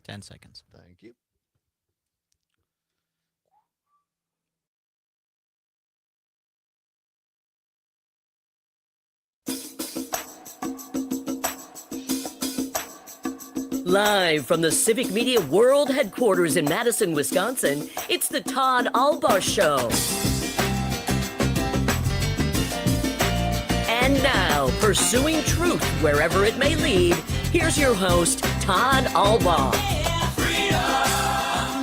10 seconds. Thank you. Live from the Civic Media World Headquarters in Madison, Wisconsin, it's the Todd Allbaugh Show. And now, pursuing truth wherever it may lead, here's your host, Todd Allbaugh.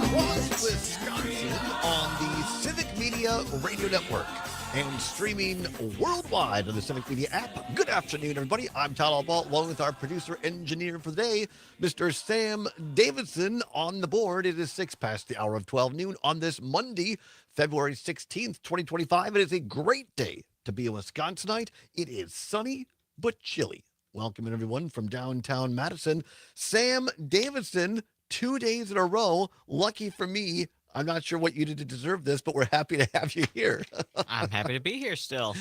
Across Wisconsin on the Civic Media Radio Network and streaming worldwide on the Civic Media app. Good afternoon, everybody. I'm Todd Allbaugh, along with our producer engineer for the day, Mr. Sam Davidson. On the board, it is 6 past the hour of 12 noon on this Monday, February 16th, 2025. It is a great day to be a Wisconsinite. It is sunny but chilly. Welcome, everyone, from downtown Madison. Sam Davidson, 2 days in a row. Lucky for me. I'm not sure what you did to deserve this, but we're happy to have you here. I'm happy to be here still.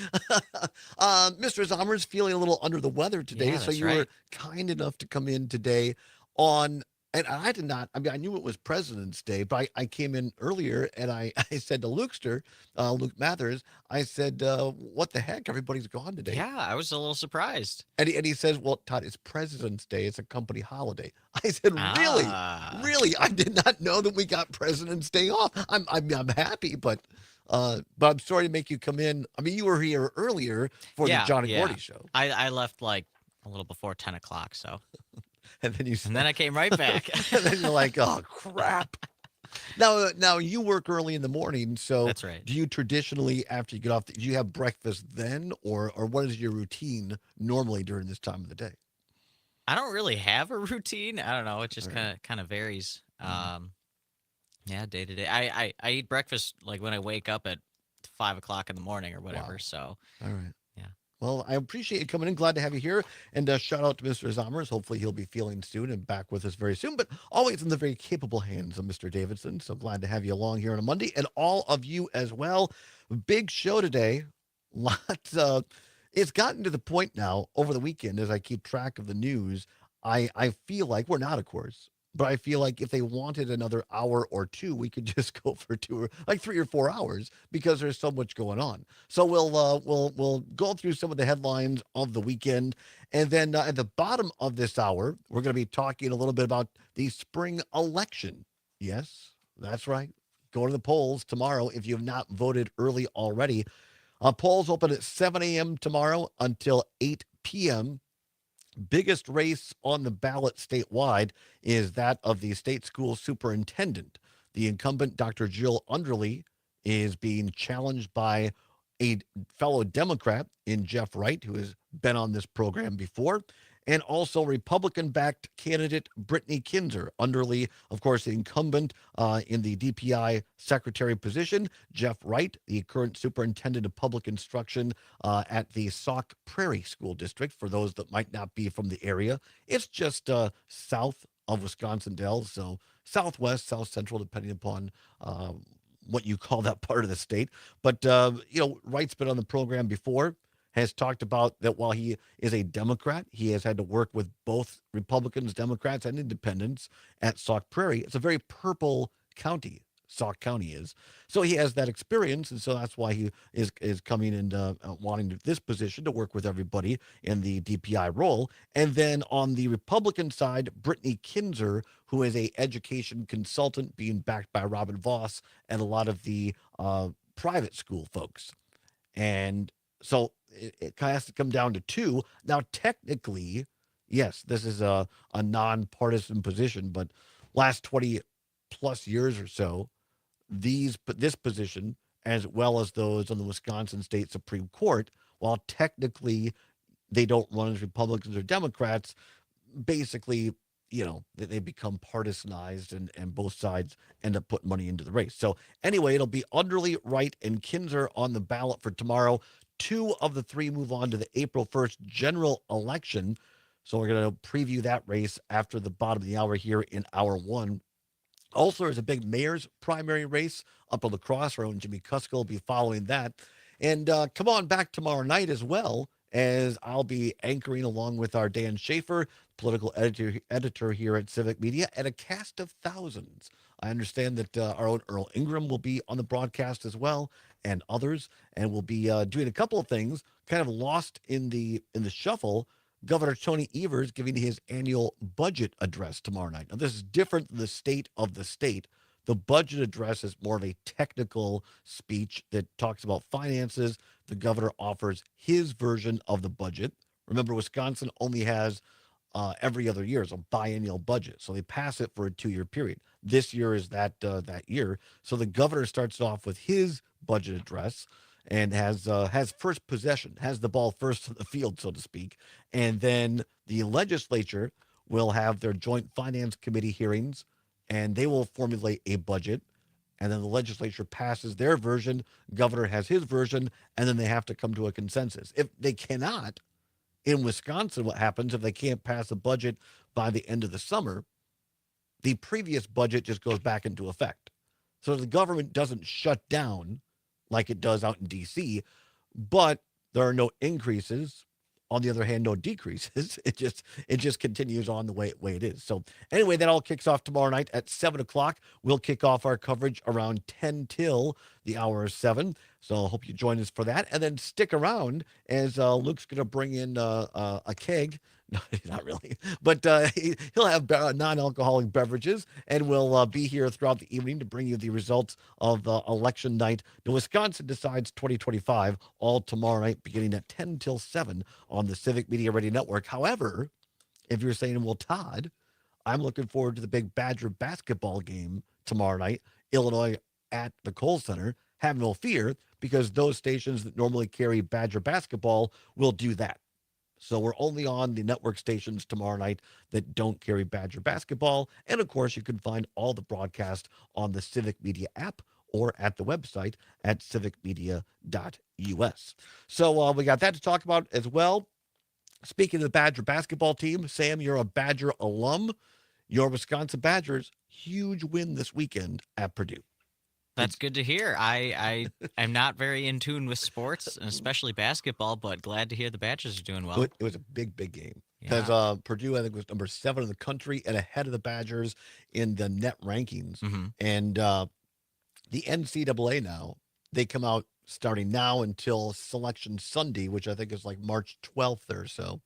Mr. Zommer's feeling a little under the weather today, Yeah, so that's you were right. kind enough to come in today on. And I did not. I mean, I knew it was President's Day, but I came in earlier and I said to Luke Mathers, I said, "What the heck? Everybody's gone today." Yeah, I was a little surprised. And he says, "Well, Todd, it's President's Day. It's a company holiday." I said, "Really, Ah. really? I did not know that we got President's Day off. I'm happy, but I'm sorry to make you come in. I mean, you were here earlier for the Yeah, John and yeah. Gordy show, I left like a little before 10 o'clock, so. and then you And then I came right back. and then you're like, oh crap." Now you work early in the morning, so That's right. do you traditionally, after you get off, do you have breakfast then, or what is your routine normally during this time of the day? I don't really have a routine. I don't know. It just All right. kind of varies. Mhm. Yeah, day to day. I eat breakfast like when I wake up at 5 o'clock in the morning or whatever. Wow. So All right. yeah. Well, I appreciate you coming in. Glad to have you here. And shout out to Mr. Zommers. Hopefully, he'll be feeling soon and back with us very soon. But always in the very capable hands of Mr. Davidson. So glad to have you along here on a Monday, and all of you as well. Big show today. Lots. It's gotten to the point now over the weekend, as I keep track of the news. I feel like we're not, of course. But I feel like if they wanted another hour or two, we could just go for like 3 or 4 hours, because there's so much going on. So we'll go through some of the headlines of the weekend, and then at the bottom of this hour, we're going to be talking a little bit about the spring election. Yes, that's right. Go to the polls tomorrow if you have not voted early already. Polls open at 7 a.m. tomorrow until 8 p.m. Biggest race on the ballot statewide is that of the state school superintendent. The incumbent, Dr. Jill Underly, is being challenged by a fellow Democrat in Jeff Wright, who has been on this program before, and also Republican-backed candidate Brittany Kinzer. Underly, of course, the incumbent in the DPI secretary position. Jeff Wright, the current superintendent of public instruction at the Sauk Prairie School District. For those that might not be from the area, it's just south of Wisconsin Dells, so southwest, south central, depending upon what you call that part of the state. But Wright's been on the program before, has talked about that while he is a Democrat, he has had to work with both Republicans, Democrats, and independents at Sauk Prairie. It's a very purple county. Sauk County is. So he has that experience, and so that's why he is coming and wanting this position to work with everybody in the DPI role. And then on the Republican side, Brittany Kinzer, who is a education consultant being backed by Robin Voss and a lot of the private school folks. And so it kind of has to come down to two. Now, technically, yes, this is a nonpartisan position, but last 20 plus years or so, this position, as well as those on the Wisconsin State Supreme Court, while technically they don't run as Republicans or Democrats, basically, they become partisanized, and both sides end up putting money into the race. So anyway, it'll be Underly, Wright, and Kinzer on the ballot for tomorrow. Two of the three move on to the April 1st general election. So we're going to preview that race after the bottom of the hour here in hour one. Also, there's a big mayor's primary race up on La Crosse. Our own Jimmy Cuskill will be following that. And come on back tomorrow night as well, as I'll be anchoring along with our Dan Schaefer, political editor here at Civic Media, and a cast of thousands. I understand that our own Earl Ingram will be on the broadcast as well, and others, and we'll be doing a couple of things kind of lost in the shuffle. Governor Tony Evers giving his annual budget address tomorrow night. Now, this is different than the state of the state. The budget address is more of a technical speech that talks about finances. The governor offers his version of the budget. Remember, Wisconsin only has every other year is a biennial budget, so they pass it for a 2-year period. This year is that year, so the governor starts off with his budget address and has first possession, has the ball first in the field, so to speak, and then the legislature will have their joint finance committee hearings, and they will formulate a budget. And then the legislature passes their version, governor has his version, and then they have to come to a consensus. If they cannot, in Wisconsin, what happens if they can't pass a budget by the end of the summer? The previous budget just goes back into effect. So the government doesn't shut down like it does out in D.C., but there are no increases. On the other hand, no decreases. It just continues on the way it is. So anyway, that all kicks off tomorrow night at 7 o'clock. We'll kick off our coverage around 10 till the hour of 7. So I hope you join us for that. And then stick around as Luke's going to bring in a keg. No, not really. But he'll have non-alcoholic beverages, and we'll be here throughout the evening to bring you the results of election night. The Wisconsin Decides 2025, all tomorrow night, beginning at 10 till 7 on the Civic Media Radio Network. However, if you're saying, well, Todd, I'm looking forward to the big Badger basketball game tomorrow night, Illinois at the Kohl Center, have no fear, because those stations that normally carry Badger basketball will do that. So we're only on the network stations tomorrow night that don't carry Badger basketball. And of course, you can find all the broadcast on the Civic Media app or at the website at civicmedia.us. So we got that to talk about as well. Speaking of the Badger basketball team, Sam, you're a Badger alum. Your Wisconsin Badgers, huge win this weekend at Purdue. That's good to hear. I am not very in tune with sports, and especially basketball, but glad to hear the Badgers are doing well. It was a big game because Purdue, I think, was number 7 in the country and ahead of the Badgers in the net rankings. Mm-hmm. And the NCAA now, they come out starting now until Selection Sunday, which I think is like March 12th or so.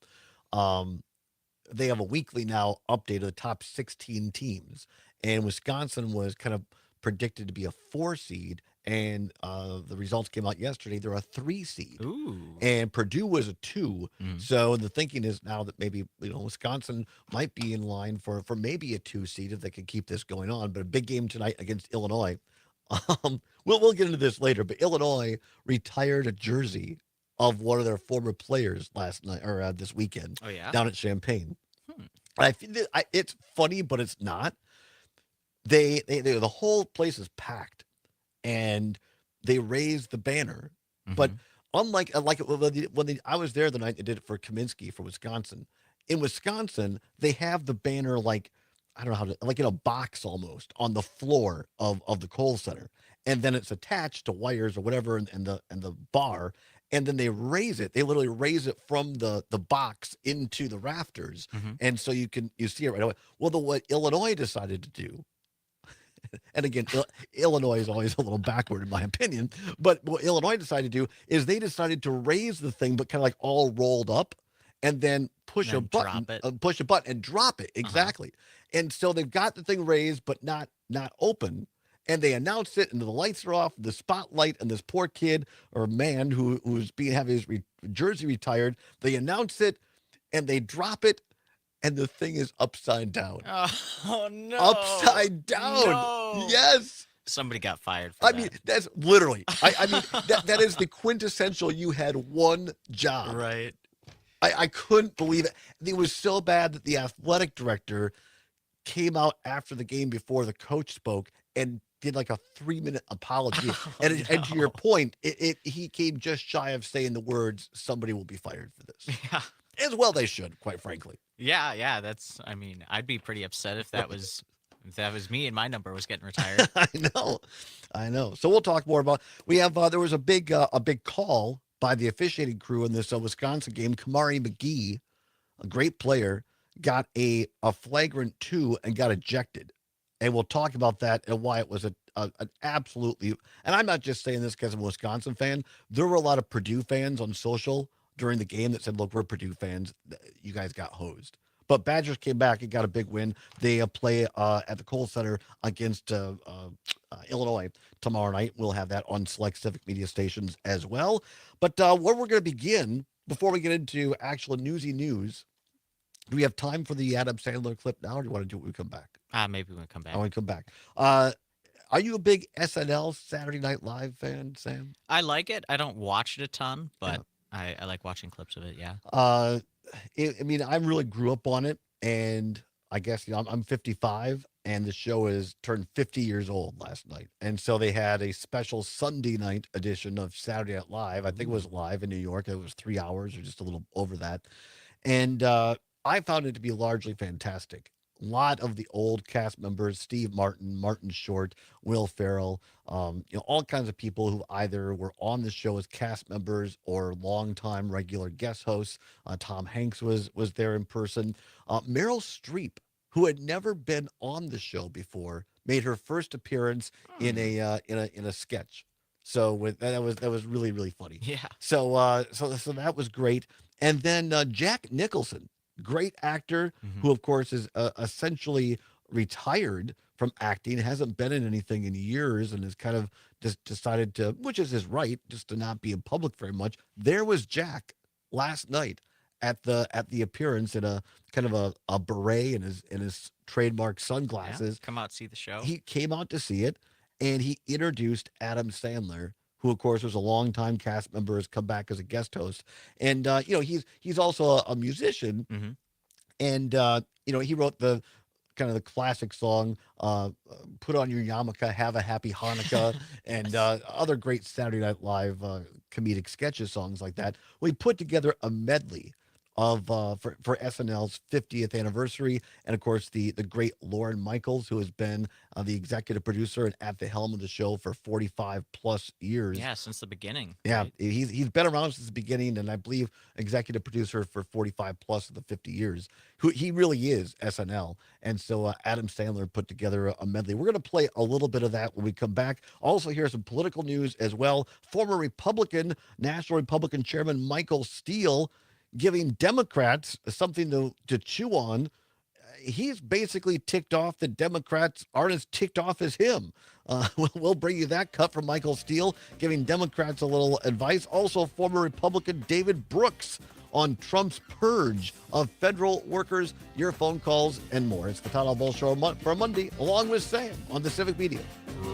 They have a weekly now update of the top 16 teams. And Wisconsin was kind of predicted to be a 4 seed, and the results came out yesterday. They're a 3 seed. Ooh. And Purdue was a 2. Mm. So the thinking is now that maybe Wisconsin might be in line for maybe a 2 seed if they can keep this going on. But a big game tonight against Illinois. We'll get into this later, but Illinois retired a jersey of one of their former players last night or this weekend. Oh yeah, down at Champaign. I think that it's funny, but it's not. They the whole place is packed, and they raised the banner. Mm-hmm. But unlike when I was there the night they did it for Kaminsky for Wisconsin. In Wisconsin, they have the banner like, I don't know how to, like in a box almost on the floor of the Kohl Center, and then it's attached to wires or whatever, and the bar, and then they raise it. They literally raise it from the box into the rafters, and so you see it right away. Well, what Illinois decided to do. And again, Illinois is always a little backward in my opinion. But what Illinois decided to do is they decided to raise the thing, but kind of like all rolled up, and then push a button and drop it. Exactly. And so they've got the thing raised, but not open. And they announced it, and the lights are off, the spotlight, and this poor kid or man who's having his jersey retired. They announce it, and they drop it. And the thing is upside down. Oh no! Upside down. No. Yes. Somebody got fired for that. I mean, that's literally. I mean, that is the quintessential. You had one job. Right. I couldn't believe it. It was so bad that the athletic director came out after the game before the coach spoke and did like a 3-minute apology. And to your point, he came just shy of saying the words, "Somebody will be fired for this." Yeah. As well they should, quite frankly. Yeah. I mean, I'd be pretty upset if that was me and my number was getting retired. I know. So we'll talk more about. We have there was a big call by the officiating crew in this Wisconsin game. Kamari McGee, a great player, got a flagrant two and got ejected. And we'll talk about that and why it was an absolutely. And I'm not just saying this because I'm a Wisconsin fan. There were a lot of Purdue fans on social during the game that said, "Look, we're Purdue fans. You guys got hosed." But Badgers came back and got a big win. They play at the Kohl Center against Illinois tomorrow night. We'll have that on select civic media stations as well. But where we're going to begin before we get into actual newsy news, do we have time for the Adam Sandler clip now, or do you want to do it when we come back? Maybe when we come I back. want to come back. Are you a big SNL Saturday Night Live fan, Sam? I like it. I don't watch it a ton, Yeah. but I like watching clips of it. Yeah. Uh, I mean, I really grew up on it, and I guess I'm 55, and the show is turned 50 years old last night, and so they had a special Sunday night edition of Saturday Night Live. I think it was Ooh. live in New York. It was 3 hours or just a little over that. And I found it to be largely fantastic. A lot of the old cast members, Steve Martin, Martin Short, Will Ferrell, all kinds of people who either were on the show as cast members or longtime regular guest hosts. Tom Hanks was there in person. Meryl Streep, who had never been on the show before, made her first appearance in Hmm. a sketch. So that was really funny. Yeah. So that was great. And then Jack Nicholson, great actor Hmm. who, of course, is essentially retired from acting, hasn't been in anything in years, and has kind of just decided to, which is his right, just to not be in public very much. There was Jack last night at the appearance in a kind of a beret and his trademark Yeah. sunglasses. Come out see the show. He came out to see it, and he introduced Adam Sandler, who of course was a longtime cast member, has come back as a guest host, and he's also a musician, Hmm. and he wrote the kind of the classic song, "Put on Your Yarmulke, Have a Happy Hanukkah," and Yes. other great Saturday Night Live comedic sketches, songs like that. We put together a medley of for SNL's 50th anniversary, and of course the great Lauren Michaels, who has been the executive producer and at the helm of the show for 45 plus years. Yeah. Since the beginning, Yeah, right? he's been around since the beginning, and I believe executive producer for 45 plus of the 50 years. Who he really is SNL, and so Adam Sandler put together a medley. We're going to play a little bit of that when we come back. Also, here's some political news as well. Former National Republican Chairman Michael Steele giving Democrats something to chew on. He's basically ticked off that Democrats aren't as ticked off as him. We'll bring you that cut from Michael Steele, giving Democrats a little advice. Also, former Republican David Brooks on Trump's purge of federal workers, your phone calls, and more. It's the Todd Allbaugh Show for a Monday, along with Sam on the Civic Media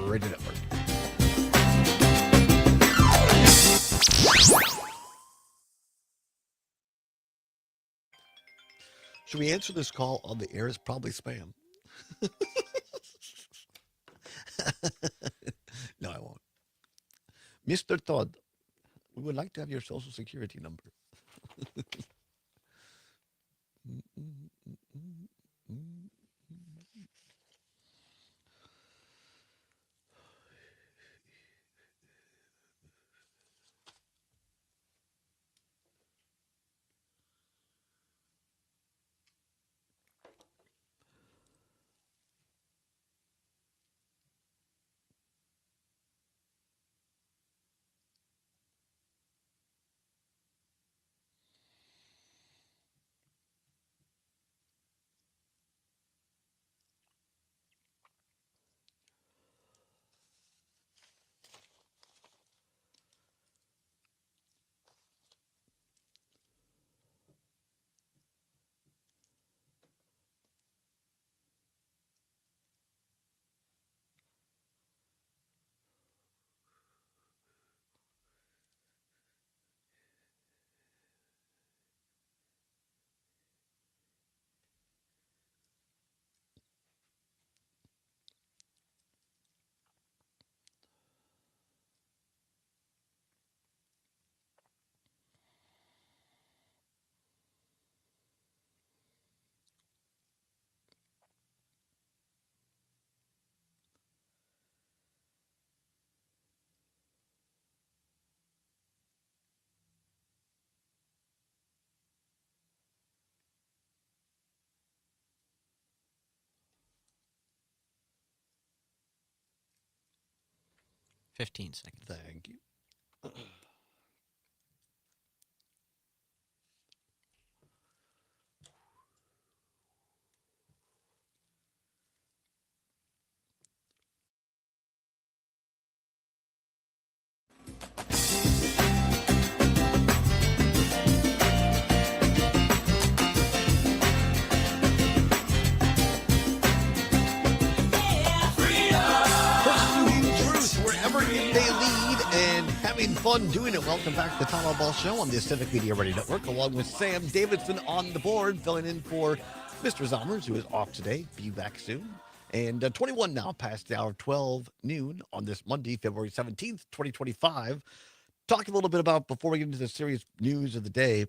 Radio Network. Should we answer this call on the air? It's probably spam. No, I won't. Mr. Todd, we would like to have your social security number. 15 seconds. Thank you. Pursuing truth wherever it may lead and having fun doing it. Welcome back to the Todd Allbaugh Show on the Civic Media Radio Network, along with Sam Davidson on the board, filling in for Mr. Zommers, who is off today. Be back soon. And 21 now, past the hour of 12 noon on this Monday, February 17th, 2025. Talk a little bit about, before we get into the serious news of the day,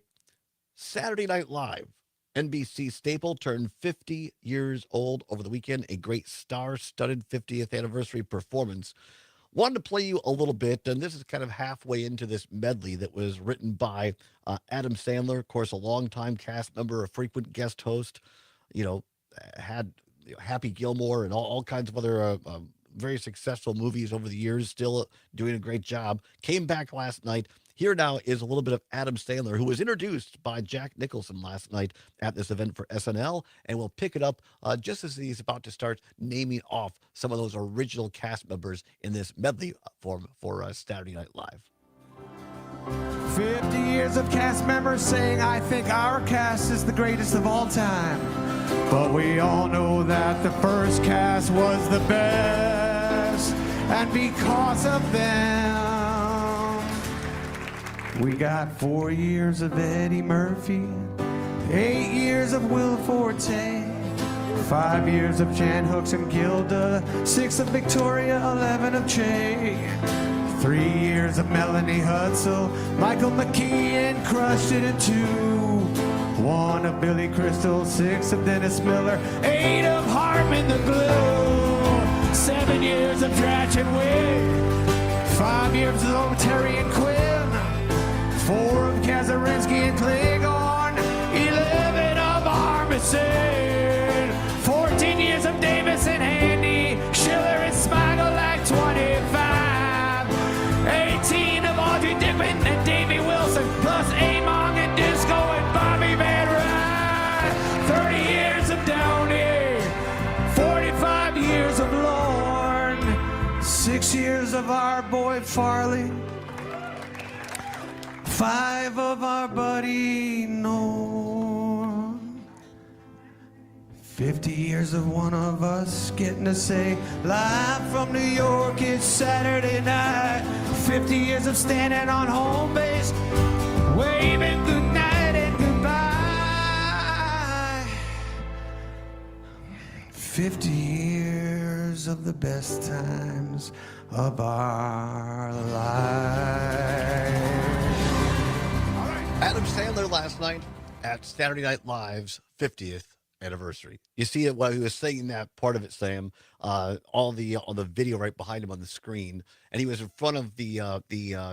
Saturday Night Live. NBC staple turned 50 years old over the weekend, a great star-studded 50th anniversary performance. Wanted to play you a little bit, and this is kind of halfway into this medley that was written by Adam Sandler, of course, a longtime cast member, a frequent guest host, you know, had Happy Gilmore and all kinds of other very successful movies over the years, still doing a great job. Came back last night. Here now is a little bit of Adam Sandler, who was introduced by Jack Nicholson last night at this event for SNL, and we'll pick it up just as he's about to start naming off some of those original cast members in this medley form for Saturday Night Live. 50 years of cast members saying I think our cast is the greatest of all time. But we all know that the first cast was the best. And because of them, we got 4 years of Eddie Murphy, 8 years of Will Forte, 5 years of Jan Hooks and Gilda, 6 of Victoria, 11 of Che, 3 years of Melanie Hutzel, Michael McKean crushed it in 2, 1 of Billy Crystal, 6 of Dennis Miller, 8 of Hartman the Glue, 7 years of Dratch and Wick, 5 years of Terry and Quinn, 4 of Kazarinsky and Klingon, 11 of Armisen, 14 years of Davis and Handy, Schiller and Smigel like 25, 18 of Audrey Dickman and Davey Wilson, plus Among and Disco and Bobby Van Ryn, 30 years of Downey, 45 years of Lorne, 6 years of our boy Farley, 5 of our buddy Norm, 50 years of one of us getting to say live from New York, it's Saturday night, 50 years of standing on home base, waving goodnight and goodbye, 50 years of the best times of our lives. Adam Sandler last night at Saturday Night Live's 50th anniversary. You see it while he was saying that part of it, Sam. All the video right behind him on the screen, and he was in front of the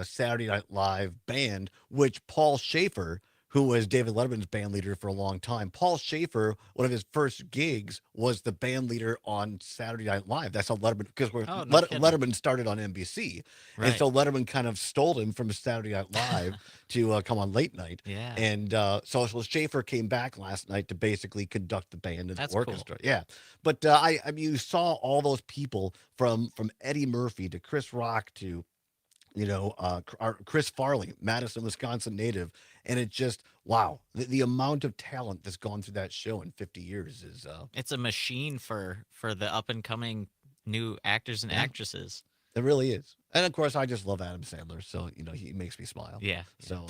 Saturday Night Live band, which Paul Schaefer, who was David Letterman's band leader for a long time. Paul Schaefer, one of his first gigs, was the band leader on Saturday Night Live. That's how Letterman, because Oh, no kidding. Letterman started on NBC, and Right. so Letterman kind of stole him from Saturday Night Live to come on late night. Yeah. And so Schaefer came back last night to basically conduct the band and That's the cool. orchestra. Yeah, but I mean, you saw all those people from Eddie Murphy to Chris Rock to Chris Farley, Madison, Wisconsin native. And it just, wow, the amount of talent that's gone through that show in 50 years is, It's a machine for the up and coming new actors and Yeah. actresses. it really is. And of course, I just love Adam Sandler. So, he makes me smile. Yeah. So,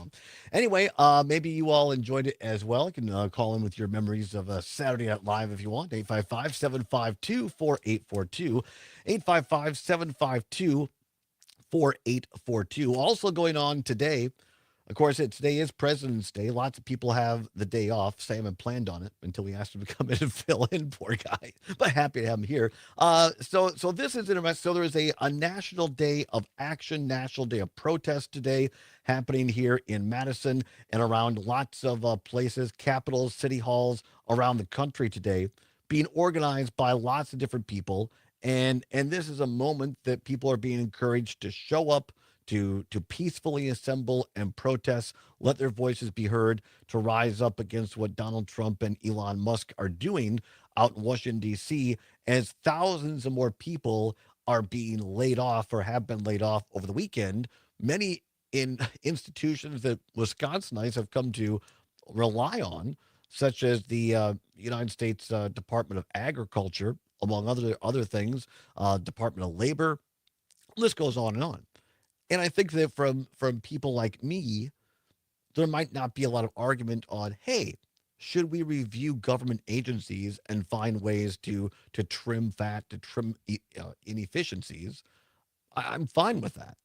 anyway, maybe you all enjoyed it as well. You can call in with your memories of Saturday Night Live if you want. 855-752-4842. 855-752-4842. Also going on today, of course, today is President's Day. Lots of people have the day off. Sam had planned on it until we asked him to come in and fill in, poor guy. But happy to have him here. So this is interesting. So there is a National Day of Action, National Day of Protest today happening here in Madison and around lots of places, capitals, city halls around the country today, being organized by lots of different people. And this is a moment that people are being encouraged to show up, to peacefully assemble and protest, let their voices be heard, to rise up against what Donald Trump and Elon Musk are doing out in Washington D.C. as thousands of more people are being laid off or have been laid off over the weekend. Many in institutions that Wisconsinites have come to rely on, such as the United States Department of Agriculture, among other things, Department of Labor. List goes on and on. And I think that from people like me, there might not be a lot of argument on, hey, should we review government agencies and find ways to trim fat, to trim inefficiencies? I'm fine with that.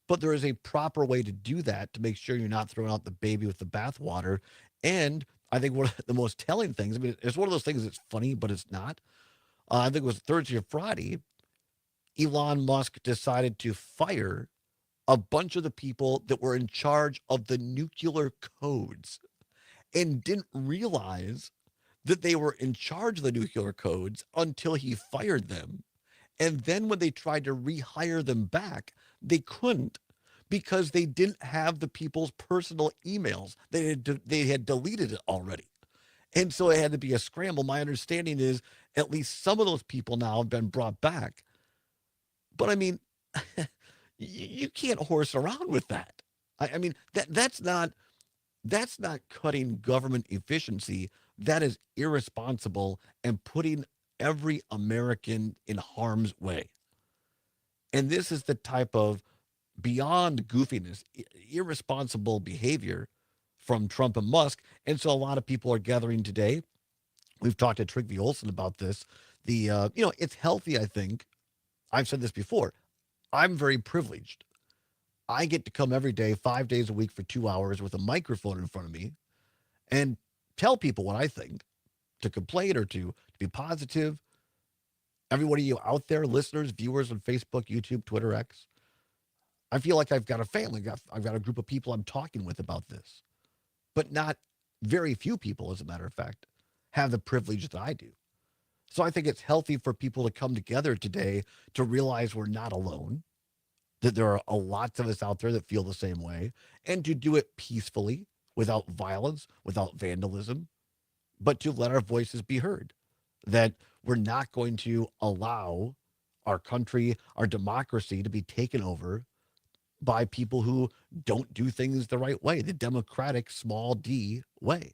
But there is a proper way to do that to make sure you're not throwing out the baby with the bathwater. And I think one of the most telling things, I mean, it's one of those things that's funny, but it's not. I think it was Thursday or Friday, Elon Musk decided to fire a bunch of the people that were in charge of the nuclear codes and didn't realize that they were in charge of the nuclear codes until he fired them. And then when they tried to rehire them back, they couldn't because they didn't have the people's personal emails. They had deleted it already. And so it had to be a scramble. My understanding is at least some of those people now have been brought back. But I mean, you can't horse around with that. I mean that's not cutting government efficiency. That is irresponsible and putting every American in harm's way. And this is the type of beyond goofiness, irresponsible behavior from Trump and Musk. And so a lot of people are gathering today. We've talked to Trygve Olsen about this. It's healthy, I think. I've said this before. I'm very privileged. I get to come every day, 5 days a week for 2 hours with a microphone in front of me and tell people what I think, to complain or to be positive. Everybody you out there, listeners, viewers on Facebook, YouTube, Twitter, X, I feel like I've got a family. I've got a group of people I'm talking with about this. But not very few people, as a matter of fact, have the privilege that I do. So I think it's healthy for people to come together today to realize we're not alone, that there are a lots of us out there that feel the same way, and to do it peacefully, without violence, without vandalism, but to let our voices be heard. That we're not going to allow our country, our democracy to be taken over by people who don't do things the right way, the democratic small d way.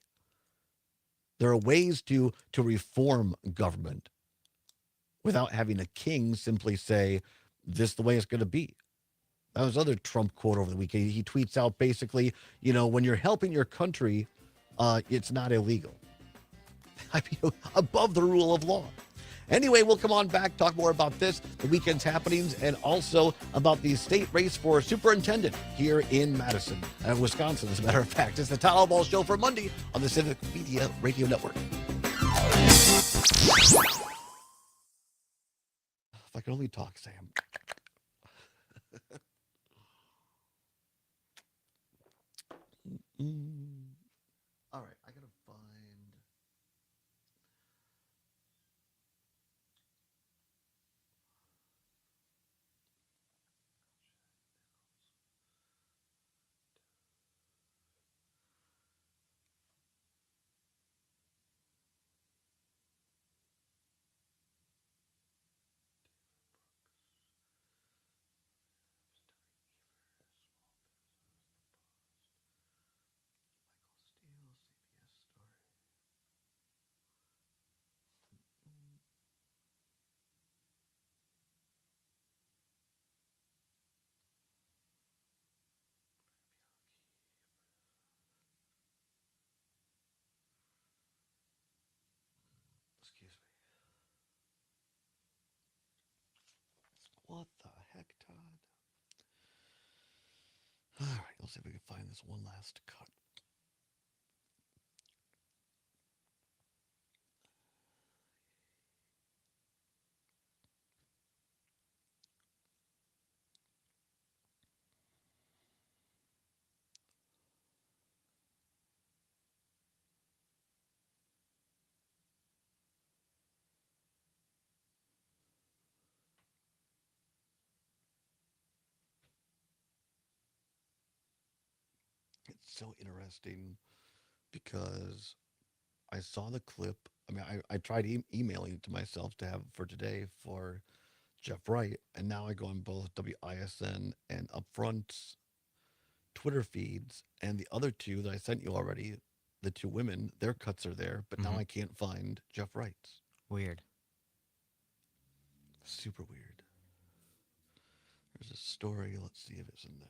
There are ways to reform government without having a king simply say, this is the way it's going to be. That was another Trump quote over the weekend. He tweets out basically, when you're helping your country, it's not illegal. I mean, above the rule of law. Anyway, we'll come on back, talk more about this, the weekend's happenings, and also about the state race for superintendent here in Madison, Wisconsin, as a matter of fact. It's the Todd Allbaugh Show for Monday on the Civic Media Radio Network. If I could only talk, Sam. All right, I gotta find. Excuse me. What the heck, Todd? All right, let's see if we can find this one last cut. so interesting because I saw the clip. I mean, I tried emailing it to myself to have for today for Jeff Wright, and now I go on both WISN and Upfront's Twitter feeds, and the other two that I sent you already, the two women, their cuts are there, but now Hmm. I can't find Jeff Wright's. Weird. Super weird. There's a story. Let's see if it's in there.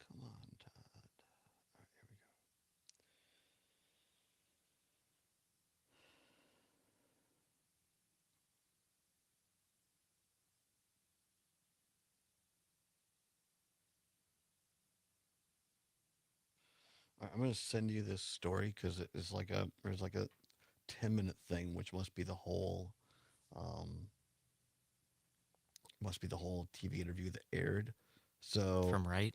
Come on, Todd. All right, here we go. All right, I'm gonna send you this story because it's like there's like a 10-minute thing, which um, must be the whole TV interview that aired. So From right?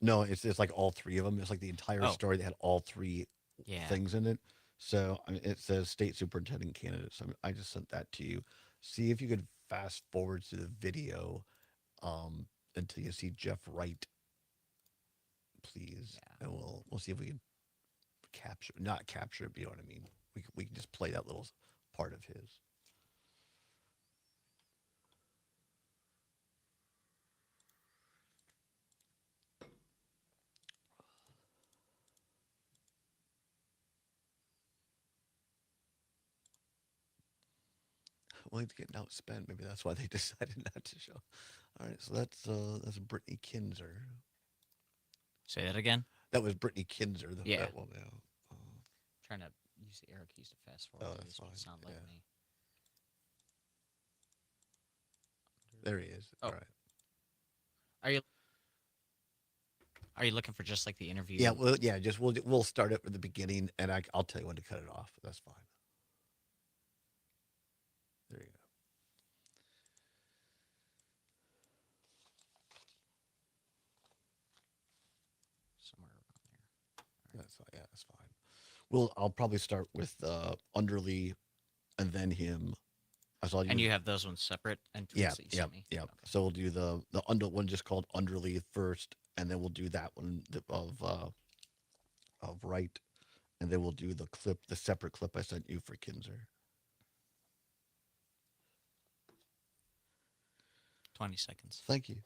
no, it's like all three of them. It's like the entire Oh, story that had all three yeah. things in it. So I mean, it says state superintendent candidates. I just sent that to you. See if you could fast forward to the video until you see Jeff Wright, please, Yeah. and we'll see if we can capture, not capture it, but you know what I mean. We can just play that little part of his. Well, he's getting outspent. Maybe that's why they decided not to show. All right, so that's Brittany Kinzer. Say that again. That was Brittany Kinzer. Yeah. That one. Yeah. Trying to use the arrow keys to fast Oh, forward. that's fine. It's not letting Yeah. me. There he is. Oh, All right. are you looking for just like the interview? Yeah. Well, yeah. Just we'll start it at the beginning, and I'll tell you when to cut it off. That's fine. There you go. Somewhere around there. Yeah, that's fine. I'll probably start with Underly, and then him. I saw And you have those ones separate and Yeah, tweets that you yeah, sent me? yeah. Okay. So we'll do the under one just called Underly first, and then we'll do that one of Right, and then we'll do the separate clip I sent you for Kinzer. 20 seconds. Thank you.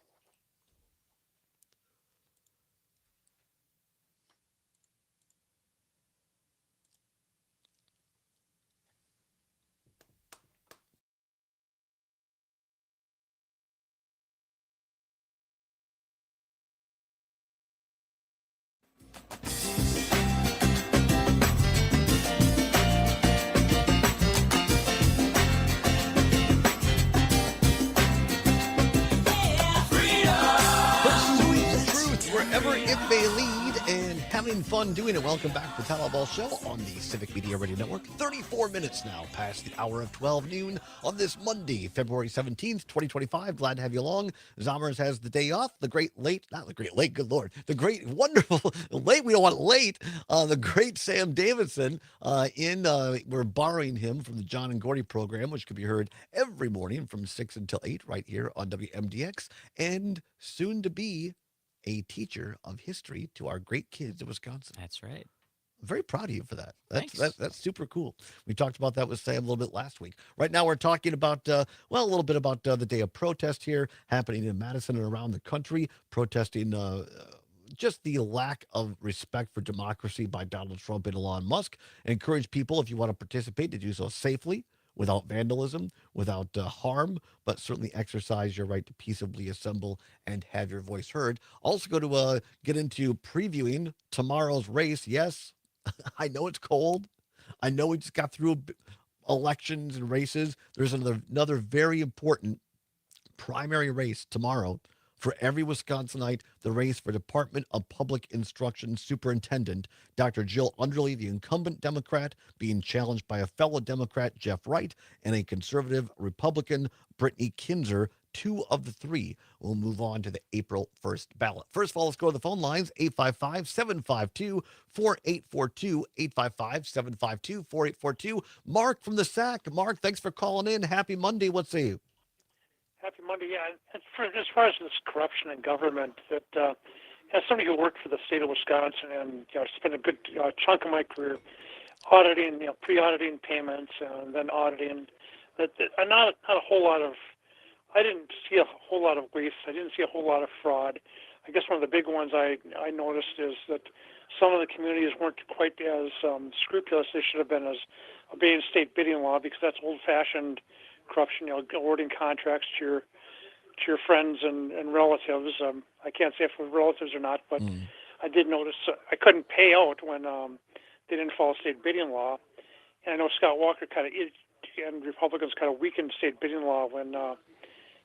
Pursuing the truth wherever it may lead and having fun doing it. Welcome back to the Allbaugh Show on the Civic Media Radio Network. 34 minutes now past the hour of 12 noon on this Monday, February 17th, 2025. Glad to have you along. Zomers has the day off. The great late, not the great late, good Lord. The great, wonderful, late, we don't want late. The great Sam Davidson we're borrowing him from the John and Gordy program, which can be heard every morning from 6 until 8 right here on WMDX. And soon to be a teacher of history to our great kids in Wisconsin. That's right. I'm very proud of you for that. Thanks. That's super cool. We talked about that with Sam a little bit last week. Right now, we're talking about a little bit about the day of protest here happening in Madison and around the country, protesting just the lack of respect for democracy by Donald Trump and Elon Musk. I encourage people, if you want to participate, to do so safely, without vandalism, without harm, but certainly exercise your right to peaceably assemble and have your voice heard. Also, go to get into previewing tomorrow's race. Yes, I know it's cold. I know we just got through elections and races. There's another very important primary race tomorrow For every Wisconsinite, the race for Department of Public Instruction Superintendent, Dr. Jill Underly, the incumbent Democrat, being challenged by a fellow Democrat, Jeff Wright, and a conservative Republican, Brittany Kinzer. Two of the three will move on to the April 1st ballot. First of all, let's go to the phone lines, 855 752 4842, 855 752 4842. Mark from the SAC. Mark, thanks for calling in. Happy Monday. What's say you? Happy Monday. Yeah, and as far as this corruption in government, that as somebody who worked for the state of Wisconsin and spent a good chunk of my career auditing, pre-auditing payments and then auditing, not a whole lot of. I didn't see a whole lot of waste. I didn't see a whole lot of fraud. I guess one of the big ones I noticed is that some of the communities weren't quite as scrupulous they should have been as obeying state bidding law, because that's old-fashioned corruption, awarding contracts to your friends and relatives. I can't say if it was relatives or not, but I did notice I couldn't pay out when they didn't follow state bidding law. And I know Scott Walker and Republicans kind of weakened state bidding law when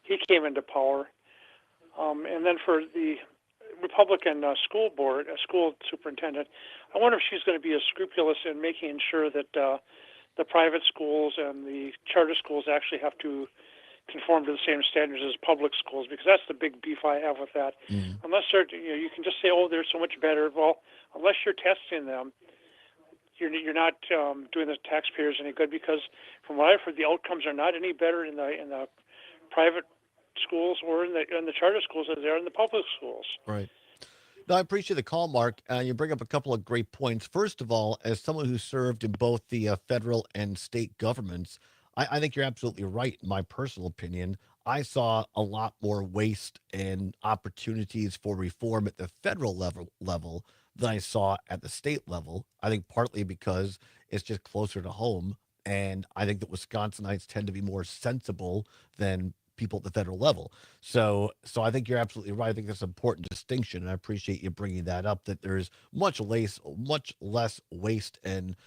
he came into power. And then for the Republican school superintendent, I wonder if she's going to be as scrupulous in making sure that the private schools and the charter schools actually have to conform to the same standards as public schools, because that's the big beef I have with that. Unless you can just say, oh, they're so much better. Well, unless you're testing them, you're not doing the taxpayers any good, because from what I've heard, the outcomes are not any better in the private schools or in the charter schools as they are in the public schools. Right. No, I appreciate the call, Mark. You bring up a couple of great points. First of all, as someone who served in both the federal and state governments, I think you're absolutely right. In my personal opinion, I saw a lot more waste and opportunities for reform at the federal level than I saw at the state level. I think partly because it's just closer to home, and I think that Wisconsinites tend to be more sensible than people at the federal level. So I think you're absolutely right. I think that's an important distinction, and I appreciate you bringing that up, that there's much less waste and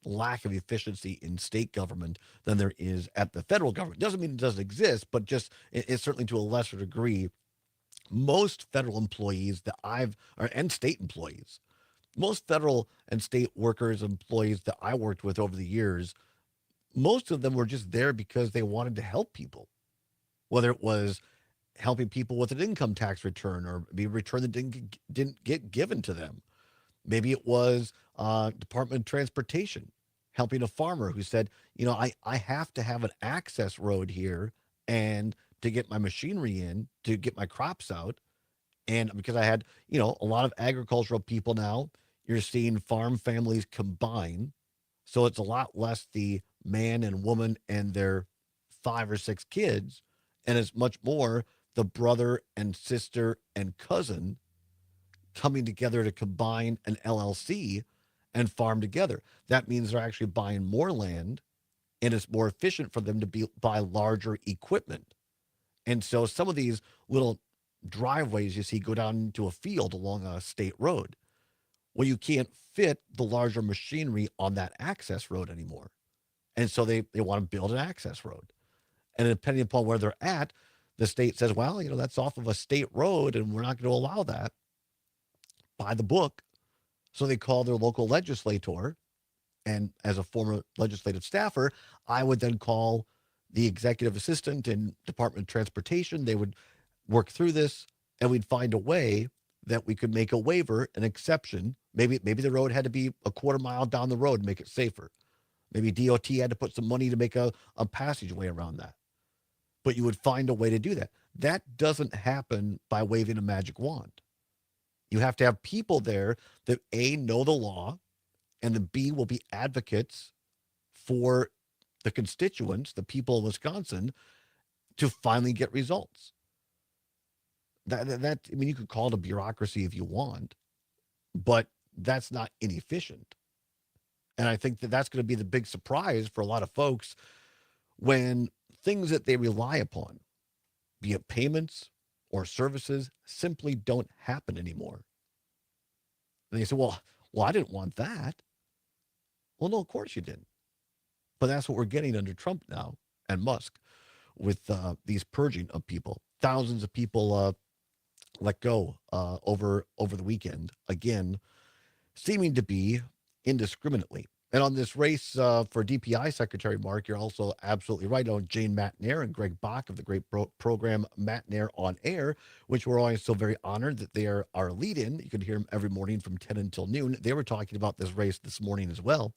lack of efficiency in state government than there is at the federal government. Doesn't mean it doesn't exist, but just it's certainly to a lesser degree. Most federal employees and state employees, most federal and state workers, employees that I worked with over the years, most of them were just there because they wanted to help people, whether it was helping people with an income tax return or maybe a return that didn't get given to them. Maybe it was Department of Transportation helping a farmer who said, I have to have an access road here and to get my machinery in, to get my crops out. And because I had, a lot of agricultural people now, you're seeing farm families combine. So it's a lot less the man and woman and their 5 or 6 kids, and it's much more the brother and sister and cousin coming together to combine an LLC and farm together. That means they're actually buying more land, and it's more efficient for them to buy larger equipment. And so some of these little driveways you see go down into a field along a state road. Well, you can't fit the larger machinery on that access road anymore. And so they want to build an access road. And depending upon where they're at, the state says, well, that's off of a state road and we're not going to allow that, by the book. So they call their local legislator. And as a former legislative staffer, I would then call the executive assistant in Department of Transportation. They would work through this, and we'd find a way that we could make a waiver, an exception. Maybe the road had to be a quarter mile down the road to make it safer. Maybe DOT had to put some money to make a passageway around that. But you would find a way to do that. That doesn't happen by waving a magic wand. You have to have people there that A, know the law, and the B, will be advocates for the constituents, the people of Wisconsin, to finally get results. You could call it a bureaucracy if you want, but that's not inefficient. And I think that that's going to be the big surprise for a lot of folks when things that they rely upon, be it payments or services, simply don't happen anymore. And they say, well, I didn't want that. Well, no, of course you didn't. But that's what we're getting under Trump now and Musk with these purging of people. thousands of people let go over the weekend, again, seeming to be indiscriminately. And on this race for DPI Secretary, Mark, you're also absolutely right on Jane Matnair and Greg Bach of the great program Matnair on Air, which we're always so very honored that they are our lead-in. You can hear them every morning from 10 until noon. They were talking about this race this morning as well.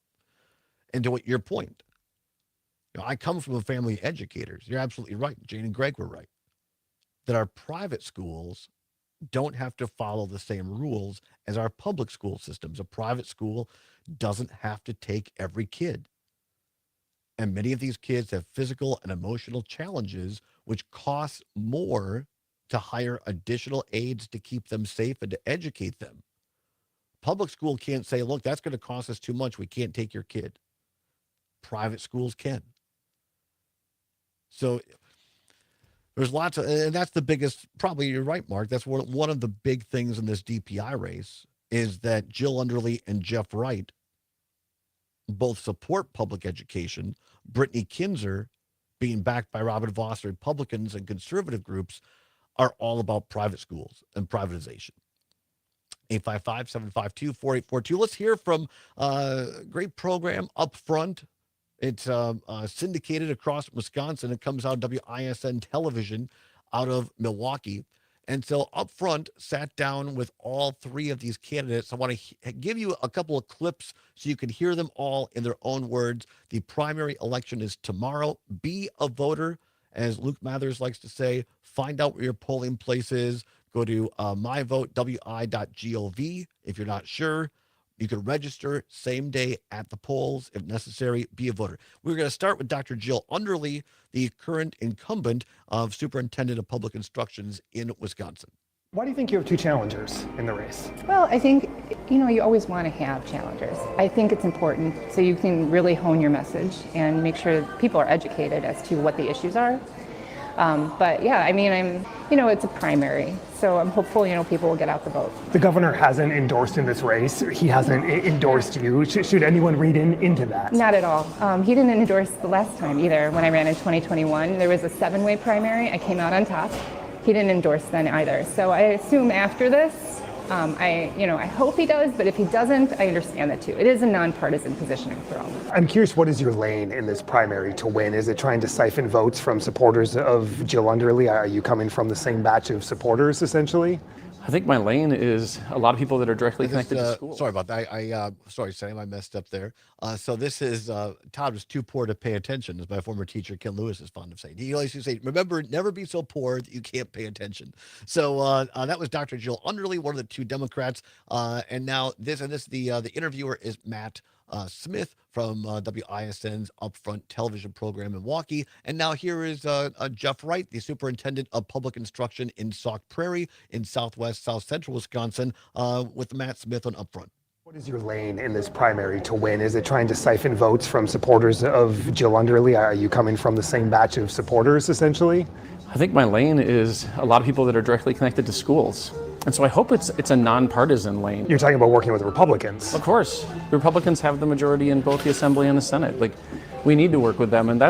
And to your point, I come from a family of educators. You're absolutely right. Jane and Greg were right. That our private schools don't have to follow the same rules as our public school systems. A private school doesn't have to take every kid. And many of these kids have physical and emotional challenges, which costs more to hire additional aides to keep them safe and to educate them. Public school can't say, look, that's going to cost us too much. We can't take your kid. Private schools can. So there's lots of, and that's the biggest, probably you're right, Mark. That's one of the big things in this DPI race is that Jill Underly and Jeff Wright both support public education. Brittany Kinzer, being backed by Robin Voss, Republicans and conservative groups, are all about private schools and privatization. 855-752-4842. Let's hear from a great program up front. It's syndicated across Wisconsin. It comes out WISN television out of Milwaukee. And so up front, sat down with all three of these candidates. I want to give you a couple of clips so you can hear them all in their own words. The primary election is tomorrow. Be a voter, as Luke Mathers likes to say. Find out where your polling place is. Go to myvotewi.gov if you're not sure. You can register same day at the polls if necessary. Be a voter. We're going to start with Dr. Jill Underly, the current incumbent of Superintendent of Public Instructions in Wisconsin. Why do you think you have two challengers in the race? Well, I think, you always want to have challengers. I think it's important so you can really hone your message and make sure people are educated as to what the issues are. But yeah, it's a primary, so I'm hopeful, people will get out the vote. The governor hasn't endorsed in this race. He hasn't endorsed you. Should anyone read into that? Not at all. He didn't endorse the last time either. When I ran in 2021, there was a 7-way primary. I came out on top. He didn't endorse then either. So I assume after this, I hope he does, but if he doesn't, I understand that too. It is a nonpartisan positioning for all. I'm curious, what is your lane in this primary to win? Is it trying to siphon votes from supporters of Jill Underly? Are you coming from the same batch of supporters, essentially? I think my lane is a lot of people that are directly connected to school. Sorry about that. Sorry, Sam, I messed up there. So this is, Todd was too poor to pay attention, as my former teacher, Ken Lewis, is fond of saying. He always used to say, remember, never be so poor that you can't pay attention. So that was Dr. Jill Underly, one of the two Democrats. And now the interviewer is Matt Smith from WISN's Upfront television program in Milwaukee. And now here is Jeff Wright, the superintendent of public instruction in Sauk Prairie in south central Wisconsin, with Matt Smith on Upfront. What is your lane in this primary to win? Is it trying to siphon votes from supporters of Jill Underly? Are you coming from the same batch of supporters, essentially? I think my lane is a lot of people that are directly connected to schools. And so I hope it's a nonpartisan lane. You're talking about working with Republicans. Of course. Republicans have the majority in both the Assembly and the Senate. We need to work with them. And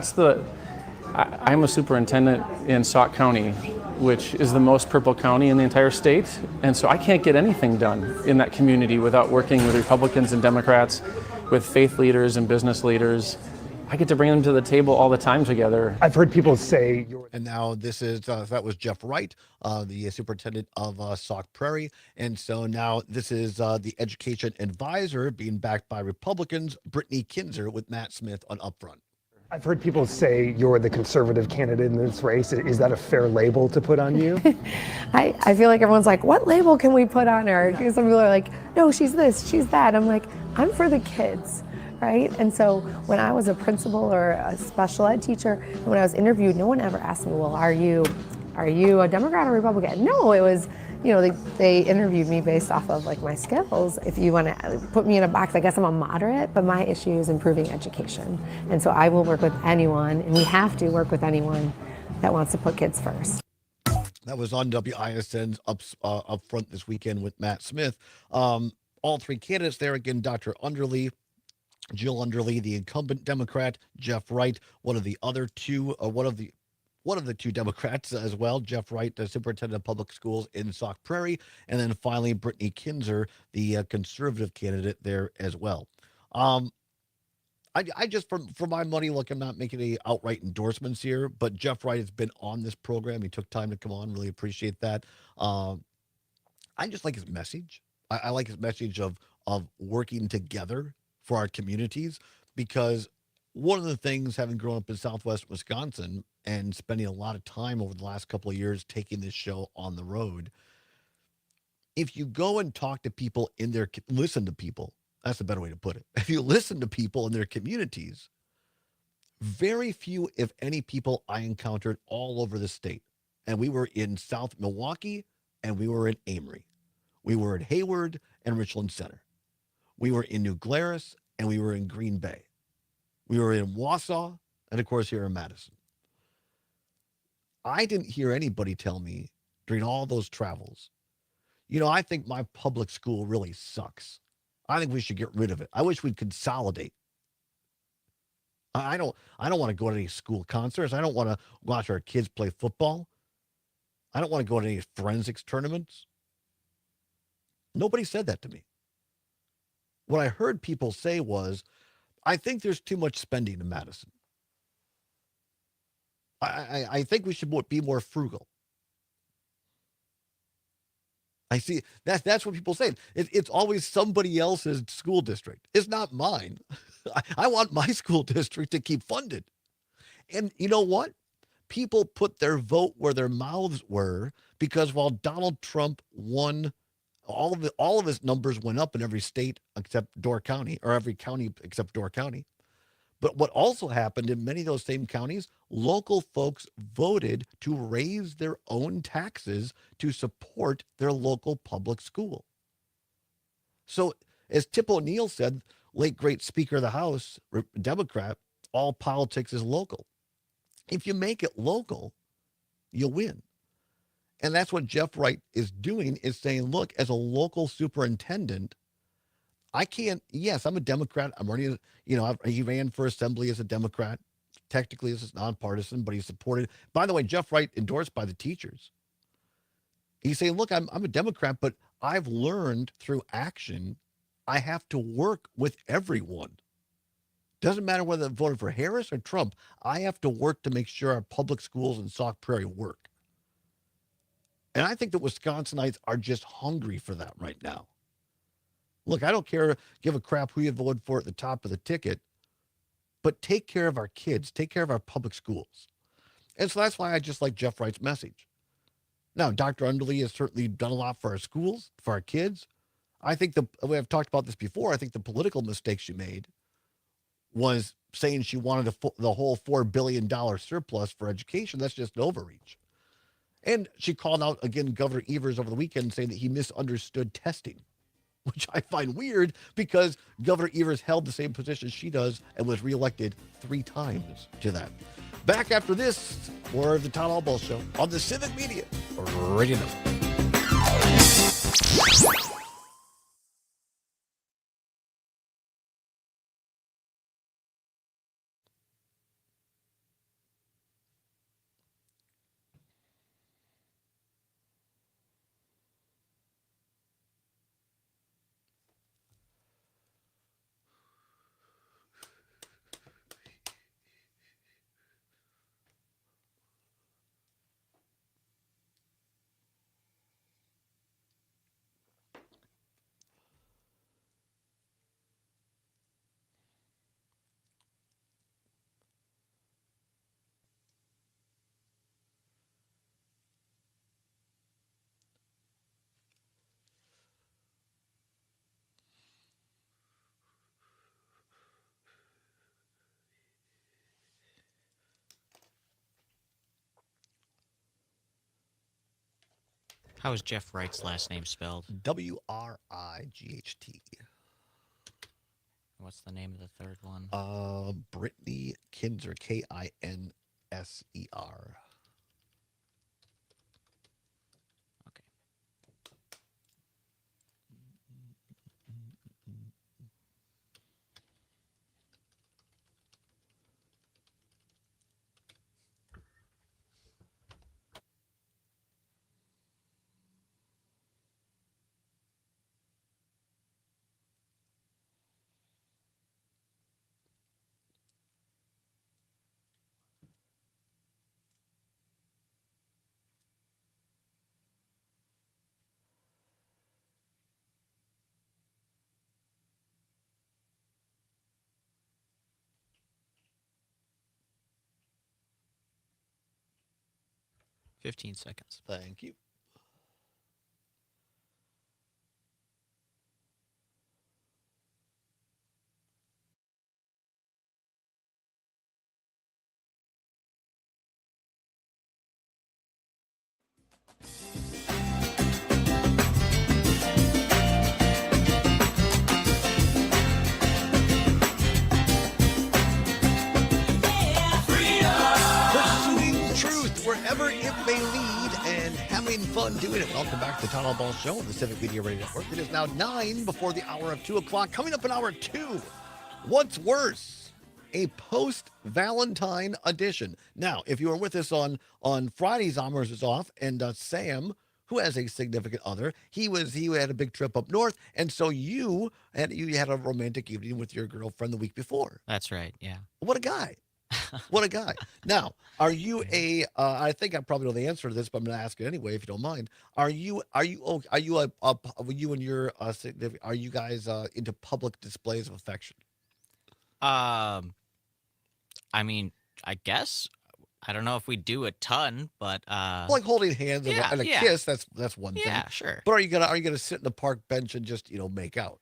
I'm a superintendent in Sauk County, which is the most purple county in the entire state. And so I can't get anything done in that community without working with Republicans and Democrats, with faith leaders and business leaders. I get to bring them to the table all the time together. I've heard people say And now this is, that was Jeff Wright, the superintendent of Sauk Prairie. And so now this is the education advisor being backed by Republicans, Brittany Kinzer with Matt Smith on Upfront. I've heard people say you're the conservative candidate in this race. Is that a fair label to put on you? I feel like everyone's like, what label can we put on her? Because some people are like, no, she's this, she's that. I'm like, I'm for the kids, right? And so when I was a principal or a special ed teacher, when I was interviewed, no one ever asked me, well, are you a Democrat or Republican? No, it was, they interviewed me based off of my skills. If you want to put me in a box, I guess I'm a moderate, but my issue is improving education. And so I will work with anyone, and we have to work with anyone that wants to put kids first. That was on WISN's Upfront this weekend with Matt Smith. All three candidates there again, Dr. Underly, Jill Underly, the incumbent Democrat, Jeff Wright, one of the one of the two Democrats as well, Jeff Wright, the superintendent of public schools in Sauk Prairie, and then finally Brittany Kinzer, the conservative candidate there as well. Um, I just, for my money, look, I'm not making any outright endorsements here, but Jeff Wright has been on this program. He took time to come on. Really appreciate that. Um, I just like his message. I like his message of working together for our communities, because one of the things, having grown up in Southwest Wisconsin and spending a lot of time over the last couple of years taking this show on the road, if you go and talk to people in their, listen to people, that's a better way to put it. If you listen to people in their communities, very few, if any, people I encountered all over the state. And we were in South Milwaukee and we were in Amory. We were in Hayward and Richland Center. We were in New Glarus and we were in Green Bay. We were in Wausau and, of course, here in Madison. I didn't hear anybody tell me during all those travels, I think my public school really sucks. I think we should get rid of it. I wish we'd consolidate. I don't want to go to any school concerts. I don't want to watch our kids play football. I don't want to go to any forensics tournaments. Nobody said that to me. What I heard people say was, I think there's too much spending in Madison. I think we should be more frugal. I see that's what people say. It's always somebody else's school district. It's not mine. I want my school district to keep funded. And you know what? People put their vote where their mouths were, because while Donald Trump won, all of his numbers went up in every state except Door County, or every county except Door County. But what also happened in many of those same counties, local folks voted to raise their own taxes to support their local public school. So, as Tip O'Neill said, late great Speaker of the House, Democrat, all politics is local. If you make it local, you win. And that's what Jeff Wright is doing, is saying, look, as a local superintendent, I can't, yes, I'm a Democrat. I'm running, he ran for assembly as a Democrat. Technically, this is nonpartisan, but he's supported. By the way, Jeff Wright endorsed by the teachers. He's saying, look, I'm a Democrat, but I've learned through action, I have to work with everyone. Doesn't matter whether I'm voting for Harris or Trump. I have to work to make sure our public schools in Sauk Prairie work. And I think that Wisconsinites are just hungry for that right now. Look, I don't give a crap who you voted for at the top of the ticket, but take care of our kids, take care of our public schools. And so that's why I just like Jeff Wright's message. Now, Dr. Underly has certainly done a lot for our schools, for our kids. I think we have talked about this before. I think the political mistake she made was saying she wanted the whole $4 billion surplus for education. That's just an overreach. And she called out, again, Governor Evers over the weekend, saying that he misunderstood testing, which I find weird, because Governor Evers held the same position she does and was reelected 3 times to that. Back after this, more of the Todd Allbaugh Show on the Civic Media Radio Network. How is Jeff Wright's last name spelled? Wright. What's the name of the third one? Brittany Kinzer, Kinser. Okay. 15 seconds. Thank you. Pursuing truth wherever it may lead and having fun doing it. Welcome back to the Todd Allbaugh Show on the Civic Media Radio Network. It is now 9 before the hour of 2 o'clock. Coming up in hour 2, what's worse? A post-Valentine edition. Now, if you were with us on Friday, Zommers was off, and Sam, who has a significant other, he had a big trip up north, and so you had a romantic evening with your girlfriend the week before. That's right. Yeah. What a guy. What a guy. Now, are you I think I probably know the answer to this, but I'm going to ask it anyway, if you don't mind. Are you you and your are you guys into public displays of affection? I mean, I guess I don't know if we do a ton, but Like holding hands and a yeah. kiss, that's one thing. Yeah, sure. But are you gonna sit in the park bench and just, make out?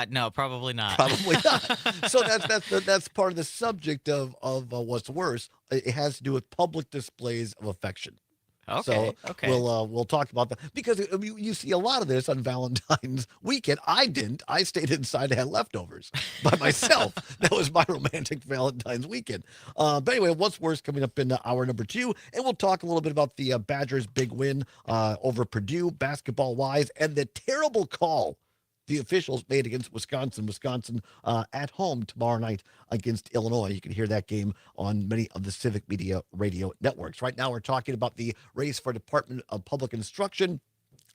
No, probably not. Probably not. So that's part of the subject of what's worse. It has to do with public displays of affection. Okay. So Okay. we'll talk about that because you see a lot of this on Valentine's weekend. I didn't. I stayed inside and had leftovers by myself. That was my romantic Valentine's weekend. But anyway, what's worse coming up in hour number 2, and we'll talk a little bit about the Badgers' big win over Purdue basketball wise and the terrible call the officials made against Wisconsin. Wisconsin at home tomorrow night against Illinois. You can hear that game on many of the Civic Media Radio networks. Right now, we're talking about the race for Department of Public Instruction.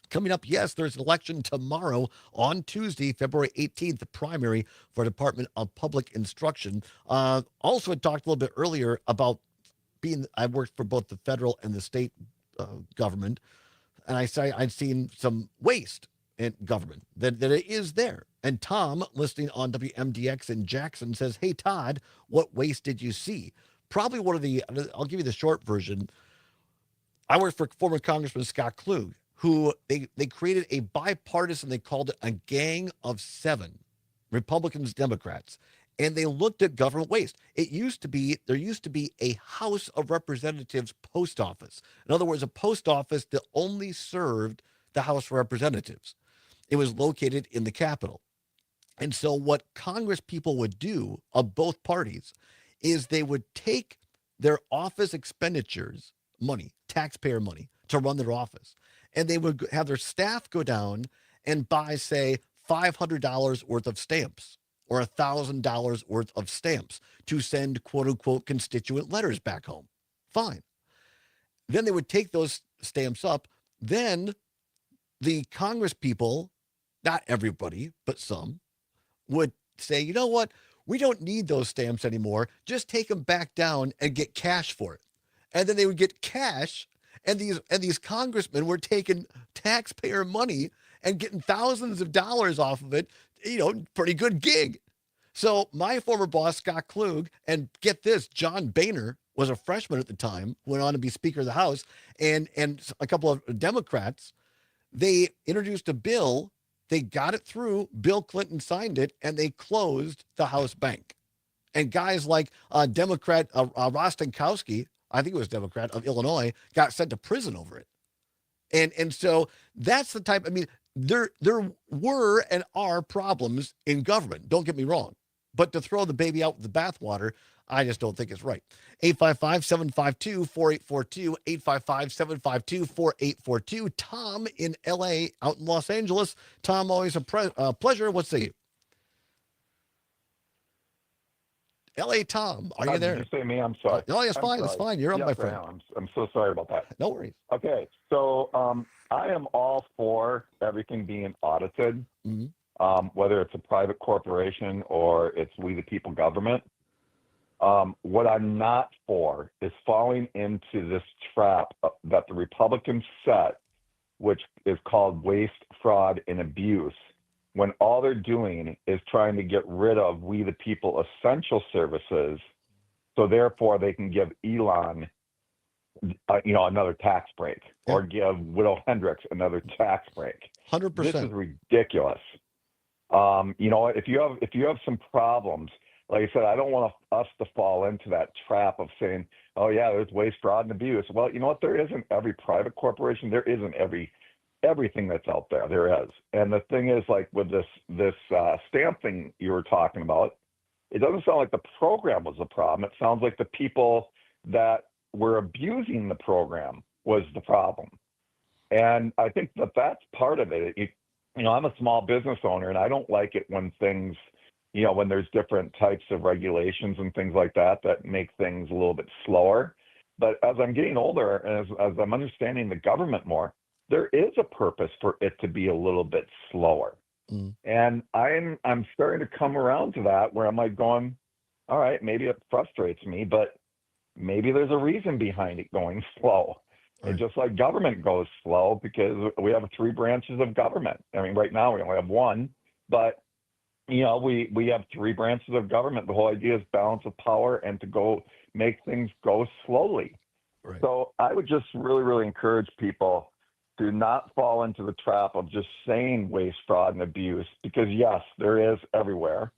Coming up, yes, there's an election tomorrow on Tuesday, February 18th, the primary for Department of Public Instruction. Also, I talked a little bit earlier about I worked for both the federal and the state government, and I'd seen some waste in government, that it is there. And Tom, listening on WMDX in Jackson, says, hey, Todd, what waste did you see? Probably I'll give you the short version. I worked for former Congressman Scott Klug, who they created a bipartisan, they called it a gang of 7, Republicans, Democrats, and they looked at government waste. There used to be a House of Representatives post office. In other words, a post office that only served the House of Representatives. It was located in the Capitol. And so what Congress people would do of both parties is they would take their office expenditures, money, taxpayer money, to run their office. And they would have their staff go down and buy, say, $500 worth of stamps or $1,000 worth of stamps to send, quote unquote, constituent letters back home. Fine. Then they would take those stamps up. Then the Congress people, not everybody, but some, would say, you know what? We don't need those stamps anymore. Just take them back down and get cash for it. And then they would get cash, and these congressmen were taking taxpayer money and getting thousands of dollars off of it. Pretty good gig. So my former boss, Scott Klug, and get this, John Boehner was a freshman at the time, went on to be Speaker of the House, and a couple of Democrats, they introduced a bill. They got it through. Bill Clinton signed it, and they closed the House bank. And guys like Democrat Rostenkowski, I think it was Democrat of Illinois, got sent to prison over it. And so that's the type. I mean, there were and are problems in government. Don't get me wrong, but to throw the baby out with the bathwater, I just don't think it's right. 855-752-4842, 855-752-4842. Tom in L.A., out in Los Angeles. Tom, always a pleasure. What's the L.A. Tom, are you there? Did you say me? I'm sorry. No, it's fine. It's fine. You're up, my friend. I'm so sorry about that. No worries. Okay, so I am all for everything being audited, whether it's a private corporation or it's we the people government. What I'm not for is falling into this trap that the Republicans set, which is called waste, fraud, and abuse, when all they're doing is trying to get rid of we the people essential services, so therefore they can give Elon another tax break, or give Widow Hendricks another tax break. This is 100%. ridiculous. If you have some problems, like I said, I don't want us to fall into that trap of saying, "Oh yeah, there's waste, fraud, and abuse." Well, you know what? There isn't every private corporation. There isn't everything that's out there. There is, and the thing is, like with this stamp thing you were talking about, it doesn't sound like the program was the problem. It sounds like the people that were abusing the program was the problem. And I think that's part of it. I'm a small business owner, and I don't like it when things, when there's different types of regulations and things like that make things a little bit slower. But as I'm getting older, and as I'm understanding the government more, there is a purpose for it to be a little bit slower. Mm. And I'm starting to come around to that where I'm like going, all right, maybe it frustrates me, but maybe there's a reason behind it going slow. Right. And just like government goes slow because we have 3 branches of government. I mean, right now we only have one, but we have 3 branches of government. The whole idea is balance of power and to go make things go slowly. Right. So I would just really, really encourage people to not fall into the trap of just saying waste, fraud, and abuse, because yes, there is everywhere,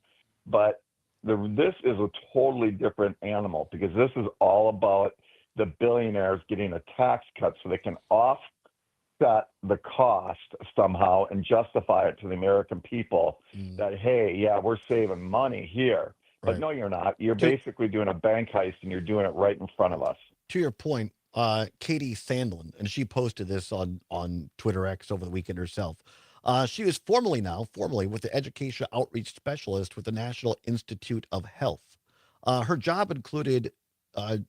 but this is a totally different animal, because this is all about the billionaires getting a tax cut so they can offset the cost somehow and justify it to the American people that, hey, yeah, we're saving money here. But Right. no, you're not. You're basically doing a bank heist, and you're doing it right in front of us. To your point, Katie Sandlin, and she posted this on Twitter X over the weekend herself. She was formerly with the Education Outreach Specialist with the National Institute of Health. Her job included, I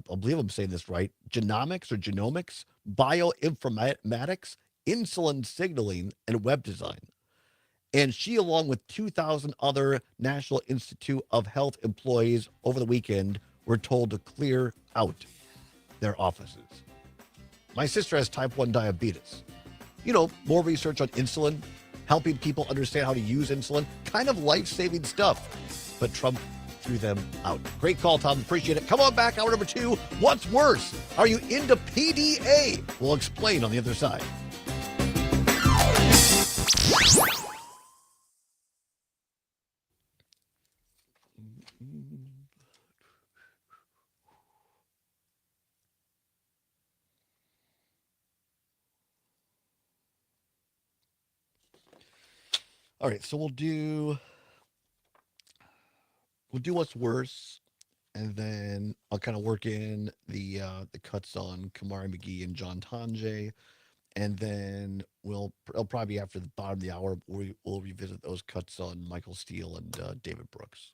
believe I'm saying this right, genomics, bioinformatics, insulin signaling, and web design. And she, along with 2,000 other National Institute of Health employees over the weekend, were told to clear out their offices. My sister has type 1 diabetes. More research on insulin, helping people understand how to use insulin, kind of life-saving stuff. But Trump threw them out. Great call, Tom. Appreciate it. Come on back. Hour number 2. What's worse? Are you into PDA? We'll explain on the other side. All right, so we'll do what's worse, and then I'll kind of work in the cuts on Kamari McGee and John Tanjay, and then it'll probably be after the bottom of the hour we'll revisit those cuts on Michael Steele and David Brooks.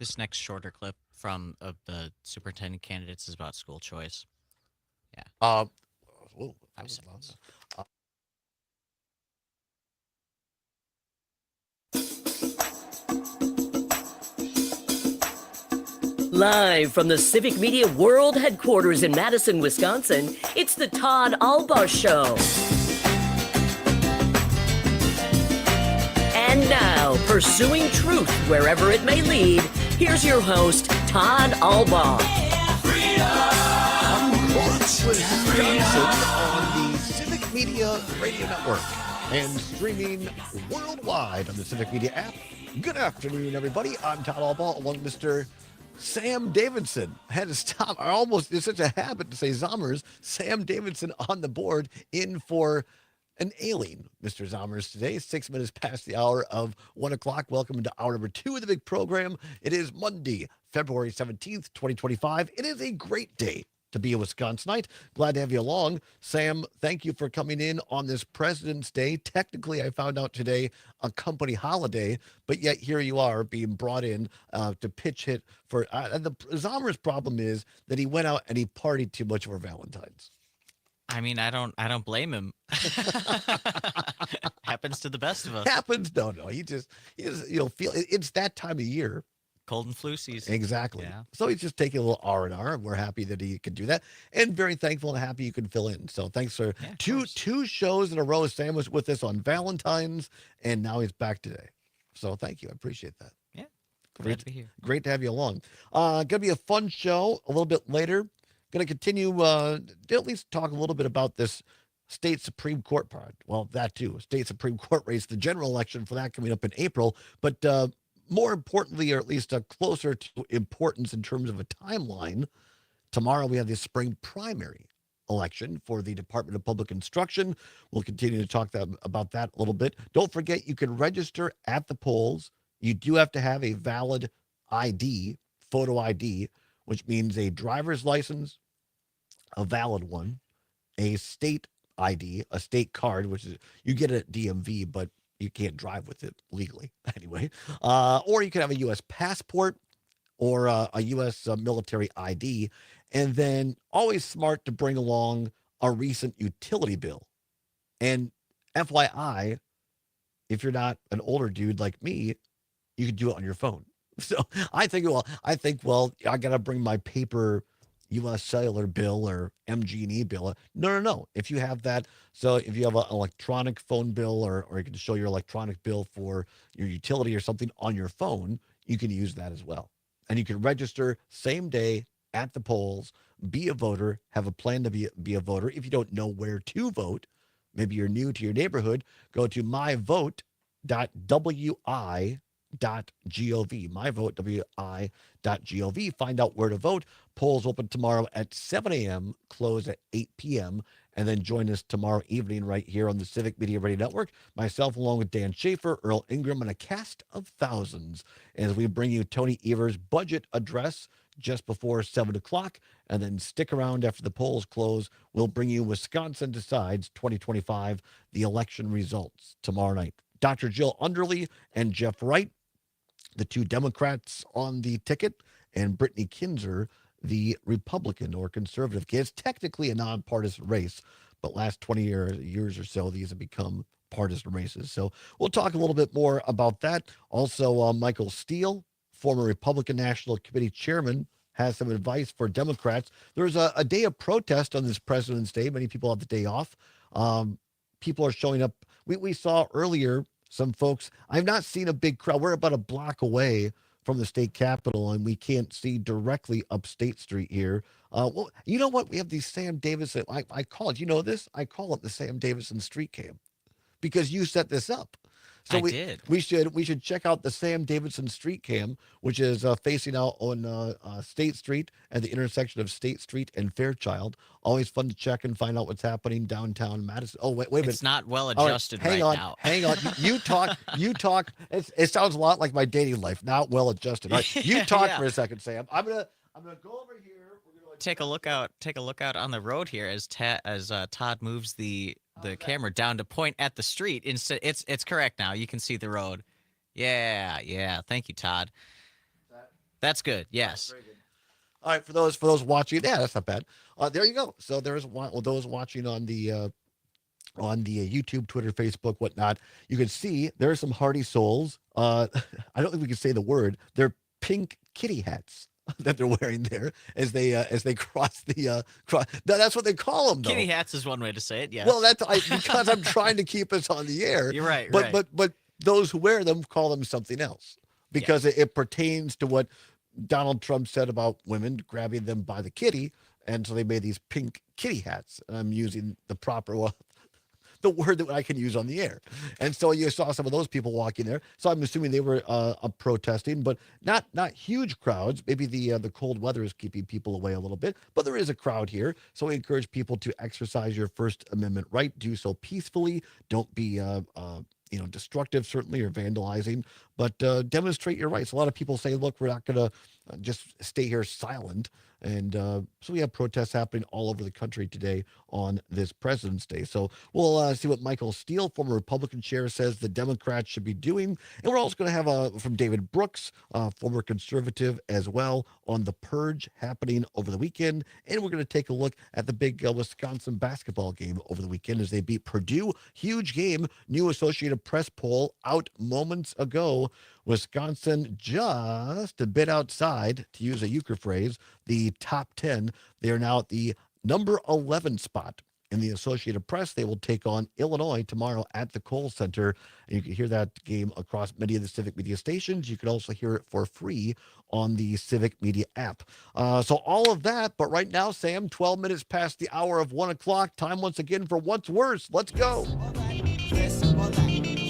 This next shorter clip from the superintendent candidates is about school choice. Yeah. Whoa, 5 seconds. Live from the Civic Media World Headquarters in Madison, Wisconsin, it's the Todd Allbaugh Show. And now, pursuing truth wherever it may lead, here's your host, Todd Allbaugh. On the Civic Media Radio Network and streaming worldwide on the Civic Media app. Good afternoon, everybody. I'm Todd Allbaugh, along with Mr. Sam Davidson. I had to stop. It's such a habit to say Zommers. Sam Davidson on the board, in for an ailing Mr. Zommers today. 6 minutes past the hour of 1 o'clock. Welcome to hour number 2 of the big program. It is Monday, February 17th, 2025. It is a great day to be a Wisconsinite. Glad to have you along. Sam, thank you for coming in on this President's Day. Technically, I found out today, a company holiday, but yet here you are being brought in to pitch hit for the Zommers' problem is that he went out and he partied too much for Valentine's. I mean, I don't blame him. Happens to the best of us. Happens. No. He just feel it's that time of year. Cold and flu season. Exactly. Yeah. So he's just taking a little R&R, and we're happy that he could do that, and very thankful and happy you can fill in. So thanks for two shows in a row. Sam was with us on Valentine's, and now he's back today. So thank you. I appreciate that. Yeah. Glad to be here. Great to have you along. Gonna be a fun show a little bit later. Gonna continue to at least talk a little bit about this state Supreme Court part. Well, that too. State Supreme Court race, the general election for that coming up in April, but more importantly, or at least closer to importance in terms of a timeline, tomorrow we have the spring primary election for the Department of Public Instruction. We'll continue to talk about that a little bit. Don't forget, you can register at the polls. You do have to have a valid ID, photo ID, which means a driver's license, a valid one, a state ID, a state card, which is you get it at DMV, but you can't drive with it legally anyway. Or you can have a U.S. passport or a U.S. Military ID. And then always smart to bring along a recent utility bill. And FYI, if you're not an older dude like me, you can do it on your phone. So I think, I got to bring my paper U.S. Cellular bill or MG&E bill. No. If you have that, so if you have an electronic phone bill or you can show your electronic bill for your utility or something on your phone, you can use that as well. And you can register same day at the polls, be a voter, have a plan to be a voter. If you don't know where to vote, maybe you're new to your neighborhood, go to myvote.wi.gov, myvote.wi.gov. Find out where to vote. Polls open tomorrow at 7 a.m., close at 8 p.m., and then join us tomorrow evening right here on the Civic Media Radio Network. Myself, along with Dan Schaefer, Earl Ingram, and a cast of thousands as we bring you Tony Evers' budget address just before 7 o'clock, and then stick around after the polls close. We'll bring you Wisconsin Decides 2025, the election results tomorrow night. Dr. Jill Underly and Jeff Wright, the two Democrats on the ticket, and Brittany Kinzer, the Republican or conservative candidate. It's technically a nonpartisan race, but last 20 years or so, these have become partisan races. So we'll talk a little bit more about that. Also, Michael Steele, former Republican National Committee chairman, has some advice for Democrats. There's a day of protest on this President's Day. Many people have the day off. People are showing up. We saw earlier some folks. I've not seen a big crowd. We're about a block away from the state capitol, and we can't see directly up State Street here. Well, you know what? We have these Sam Davidson. I call it. You know this? I call it the Sam Davidson Street Cam because you set this up. So we should check out the Sam Davidson Street Cam, which is facing out on State Street at the intersection of State Street and Fairchild. Always fun to check and find out what's happening downtown Madison. Oh, wait a minute. It's not well adjusted right now. Hang on. You talk. It sounds a lot like my dating life. Not well adjusted. Right? You talk for a second, Sam. I'm gonna go over here. Take a look out on the road here as Todd moves the camera down to point at the street. Instead, it's correct now. You can see the road. Yeah. Thank you, Todd. That's good. Yes. Very good. All right, for those watching, yeah, that's not bad. There you go. So there's those watching on the YouTube, Twitter, Facebook, whatnot. You can see there are some hardy souls. I don't think we can say the word. They're pink kitty hats that they're wearing there as they cross the cross. That's what they call them, though. Kitty hats is one way to say it. Yes. Well, because I'm trying to keep us on the air. You're right. But those who wear them call them something else because it pertains to what Donald Trump said about women grabbing them by the kitty, and so they made these pink kitty hats. And I'm using the proper the word that I can use on the air. And so you saw some of those people walking there. So I'm assuming they were protesting, but not huge crowds. Maybe the cold weather is keeping people away a little bit, but there is a crowd here. So we encourage people to exercise your First Amendment right. Do so peacefully. Don't be destructive, certainly, or vandalizing, but demonstrate your rights. A lot of people say, look, we're not going to just stay here silent. And so we have protests happening all over the country today on this President's Day. So we'll see what Michael Steele, former Republican chair, says the Democrats should be doing. And we're also going to have from David Brooks, former conservative as well, on the purge happening over the weekend. And we're going to take a look at the big Wisconsin basketball game over the weekend as they beat Purdue. Huge game. New Associated Press poll out moments ago. Wisconsin just a bit outside, to use a euchre phrase, the top 10. They are now at the number 11 spot in the Associated Press. They will take on Illinois tomorrow at the Kohl Center. And you can hear that game across many of the Civic Media stations. You can also hear it for free on the Civic Media app. So all of that. But right now, Sam, 12 minutes past the hour of 1 o'clock. Time once again for What's Worse. Let's go.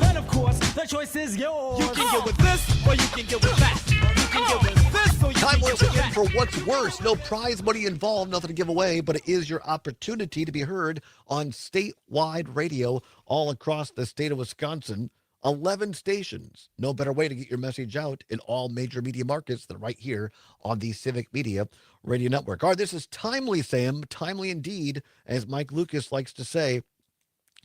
And of course, the choice is yours. You can get with this, or you can get with that. You can get with this, or you Time can once get with again that. for What's Worse. No prize money involved, nothing to give away, but it is your opportunity to be heard on statewide radio all across the state of Wisconsin. 11 stations. No better way to get your message out in all major media markets than right here on the Civic Media Radio Network. All right, this is timely, Sam. Timely indeed, as Mike Lucas likes to say.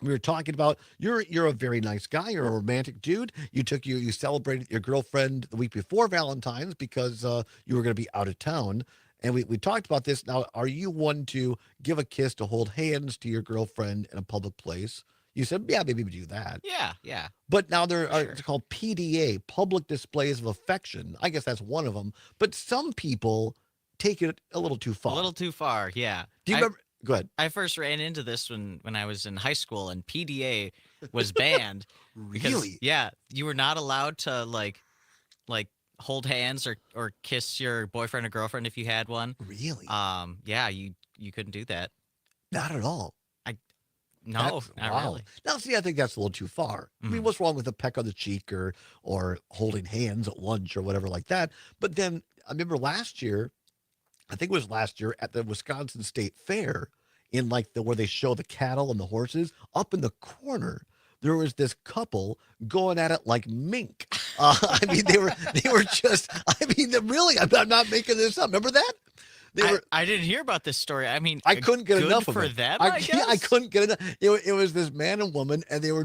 We were talking about you're a very nice guy. You're a romantic dude. You celebrated your girlfriend the week before Valentine's because you were going to be out of town. And we talked about this. Now, are you one to give a kiss, to hold hands to your girlfriend in a public place? You said, yeah, maybe we do that. Yeah. But now there are, Sure. it's called PDA, public displays of affection. I guess that's one of them. But some people take it a little too far. A little too far. Yeah. Do you remember? Go ahead. I first ran into this when I was in high school, and PDA was banned. Because, Really? yeah, you were not allowed to like hold hands or kiss your boyfriend or girlfriend if you had one. Really? Yeah, you couldn't do that. Not at all. No, That's- not wow. really. Now, see, I think that's a little too far. I mean, Mhm. what's wrong with a peck on the cheek or holding hands at lunch or whatever like that? But then I remember last year, I think it was last year at the Wisconsin State Fair, in like where they show the cattle and the horses, up in the corner, there was this couple going at it like mink. I mean, they were just. I mean, really, I'm not making this up. Remember that? I didn't hear about this story. I mean, I couldn't get good enough of for it. them. I I guess. I couldn't get enough. It was this man and woman, and they were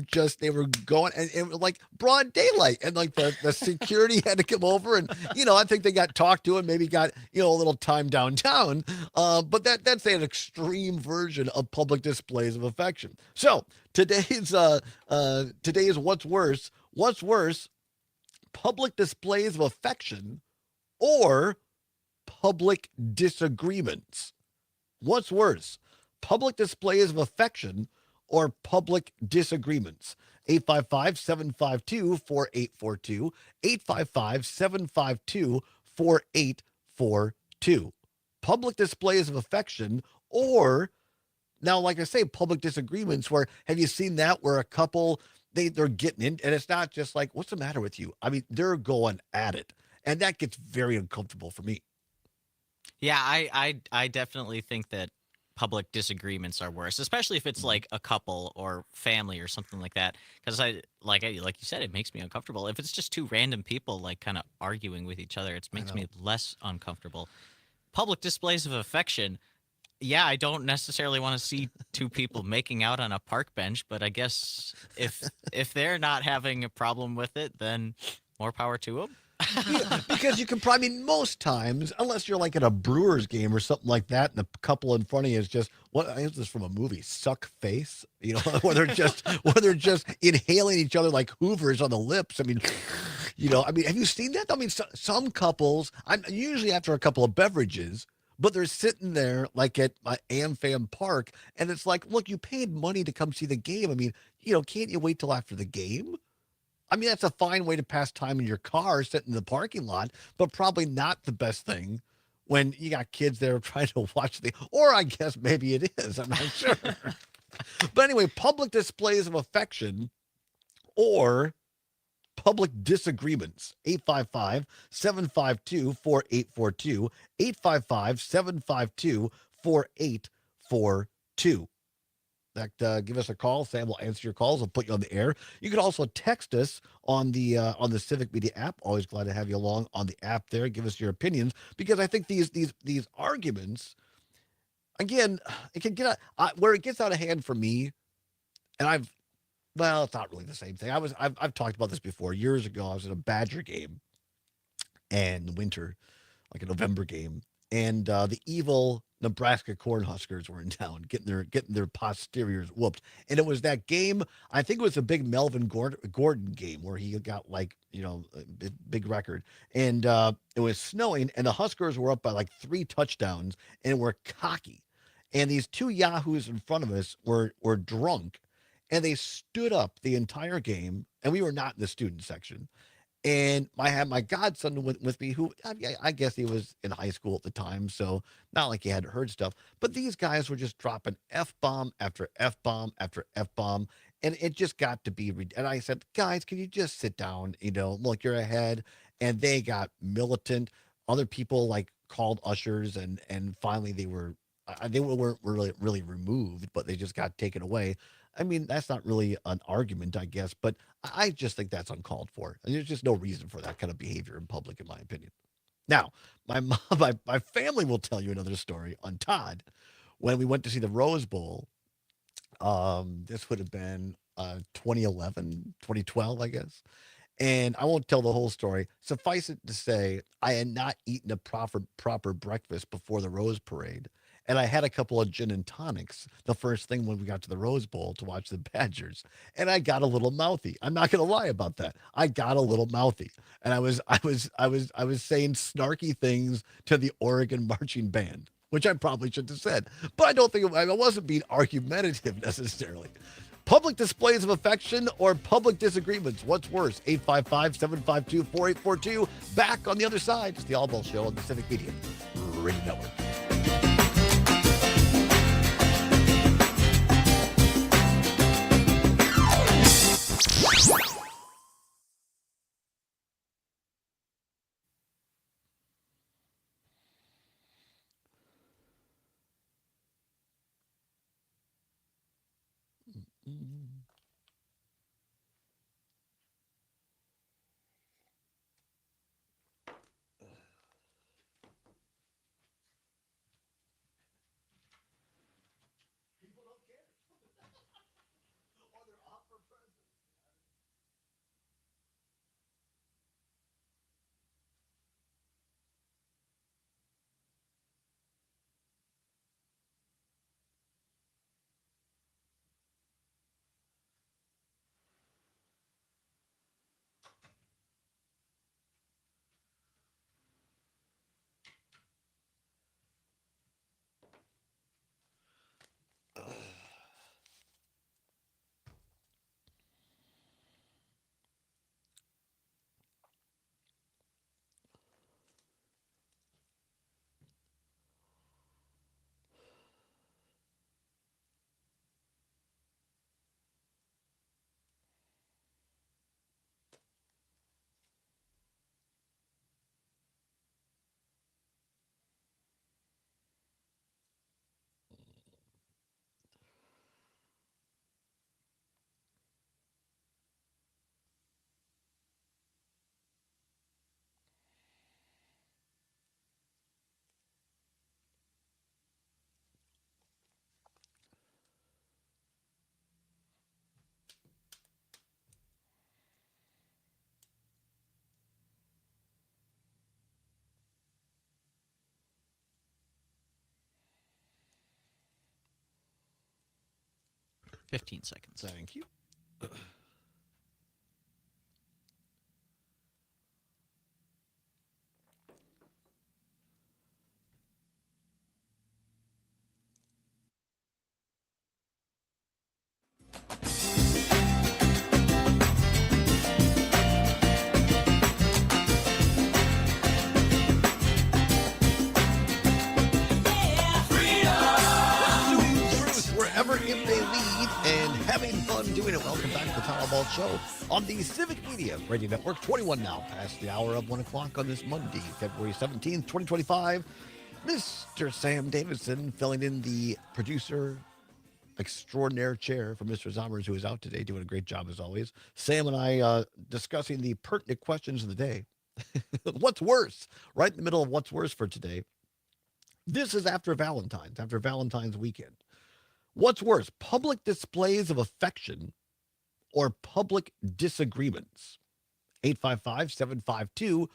going, and it was like broad daylight, and like the security had to come over, and I think they got talked to and maybe got a little time downtown. But that's an extreme version of public displays of affection. So today's what's worse? What's worse? Public displays of affection or public disagreements? What's worse, public displays of affection or public disagreements? 855-752-4842, 855-752-4842. Public displays of affection or, now, like I say, public disagreements where, have you seen that where a couple, they're getting in, and it's not just like, what's the matter with you? I mean, they're going at it, and that gets very uncomfortable for me. Yeah, I definitely think that public disagreements are worse, especially if it's like a couple or family or something like that. Because like you said, it makes me uncomfortable. If it's just two random people like kind of arguing with each other, it makes me less uncomfortable. Public displays of affection. Yeah, I don't necessarily want to see two people making out on a park bench, but I guess if they're not having a problem with it, then more power to them. Because you can probably, I mean, most times, unless you're like at a Brewers game or something like that, and the couple in front of you is just what is this from a movie? Suck face, where they're just inhaling each other like Hoovers on the lips. I mean, I mean, have you seen that? I mean, some couples, I'm usually after a couple of beverages. But they're sitting there like at AmFam Park, and it's like, look, you paid money to come see the game. I mean, can't you wait till after the game? I mean, that's a fine way to pass time in your car, sitting in the parking lot, but probably not the best thing when you got kids there trying to watch or I guess maybe it is. I'm not sure. But anyway, public displays of affection or public disagreements. 855-752-4842. 855-752-4842. Give us a call. Sam will answer your calls. I'll put you on the air. You can also text us on the Civic Media app. Always glad to have you along on the app there. Give us your opinions because I think these arguments, again, it can get where it gets out of hand for me. And well, it's not really the same thing. I've talked about this before. Years ago, I was at a Badger game and winter, like a November game, and the evil Nebraska Cornhuskers were in town, getting their posteriors whooped, and it was that game. I think it was a big Melvin Gordon game where he got a big record, and it was snowing, and the Huskers were up by like 3 touchdowns, and were cocky, and these two yahoos in front of us were drunk, and they stood up the entire game, and we were not in the student section, and I had my godson with me, who I guess he was in high school at the time, so not like he had heard stuff. But these guys were just dropping f bomb after f bomb after f bomb, and it just got to be. And I said, guys, can you just sit down? Look, you're ahead. And they got militant. Other people like called ushers, and finally they weren't really removed, but they just got taken away. I mean, that's not really an argument, I guess, but I just think that's uncalled for. And there's just no reason for that kind of behavior in public, in my opinion. Now, my mom, my family will tell you another story on Todd when we went to see the Rose Bowl. This would have been 2011, 2012, I guess. And I won't tell the whole story. Suffice it to say, I had not eaten a proper breakfast before the Rose Parade. And I had a couple of gin and tonics the first thing when we got to the Rose Bowl to watch the Badgers. And I got a little mouthy. I'm not gonna lie about that. I got a little mouthy. And I was saying snarky things to the Oregon marching band, which I probably shouldn't have said. But I don't think I wasn't being argumentative necessarily. Public displays of affection or public disagreements? What's worse? 855-752-4842. Back on the other side. It's the Allbaugh Show on the Civic Media Radio Network. 15 seconds. Thank you. Wherever it may lead, and having fun doing it. Welcome back to the Allbaugh Show on the Civic Media Radio Network. 21 now, past the hour of 1 o'clock on this Monday, February 17th, 2025. Mr. Sam Davidson filling in the producer extraordinaire chair for Mr. Zommers, who is out today, doing a great job as always. Sam and I discussing the pertinent questions of the day. What's worse? Right in the middle of what's worse for today. This is after Valentine's weekend. What's worse, public displays of affection or public disagreements? 855-752-4842,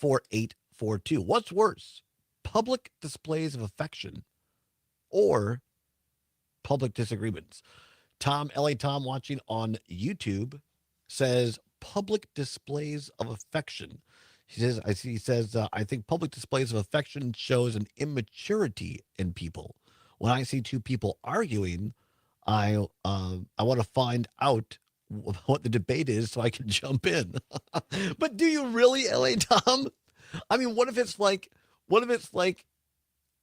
855-752-4842. What's worse, public displays of affection or public disagreements? Tom, L.A. Tom, watching on YouTube, says public displays of affection. He says, I think public displays of affection shows an immaturity in people. When I see two people arguing, I want to find out what the debate is so I can jump in. But do you really, L.A. Tom? I mean, what if it's like,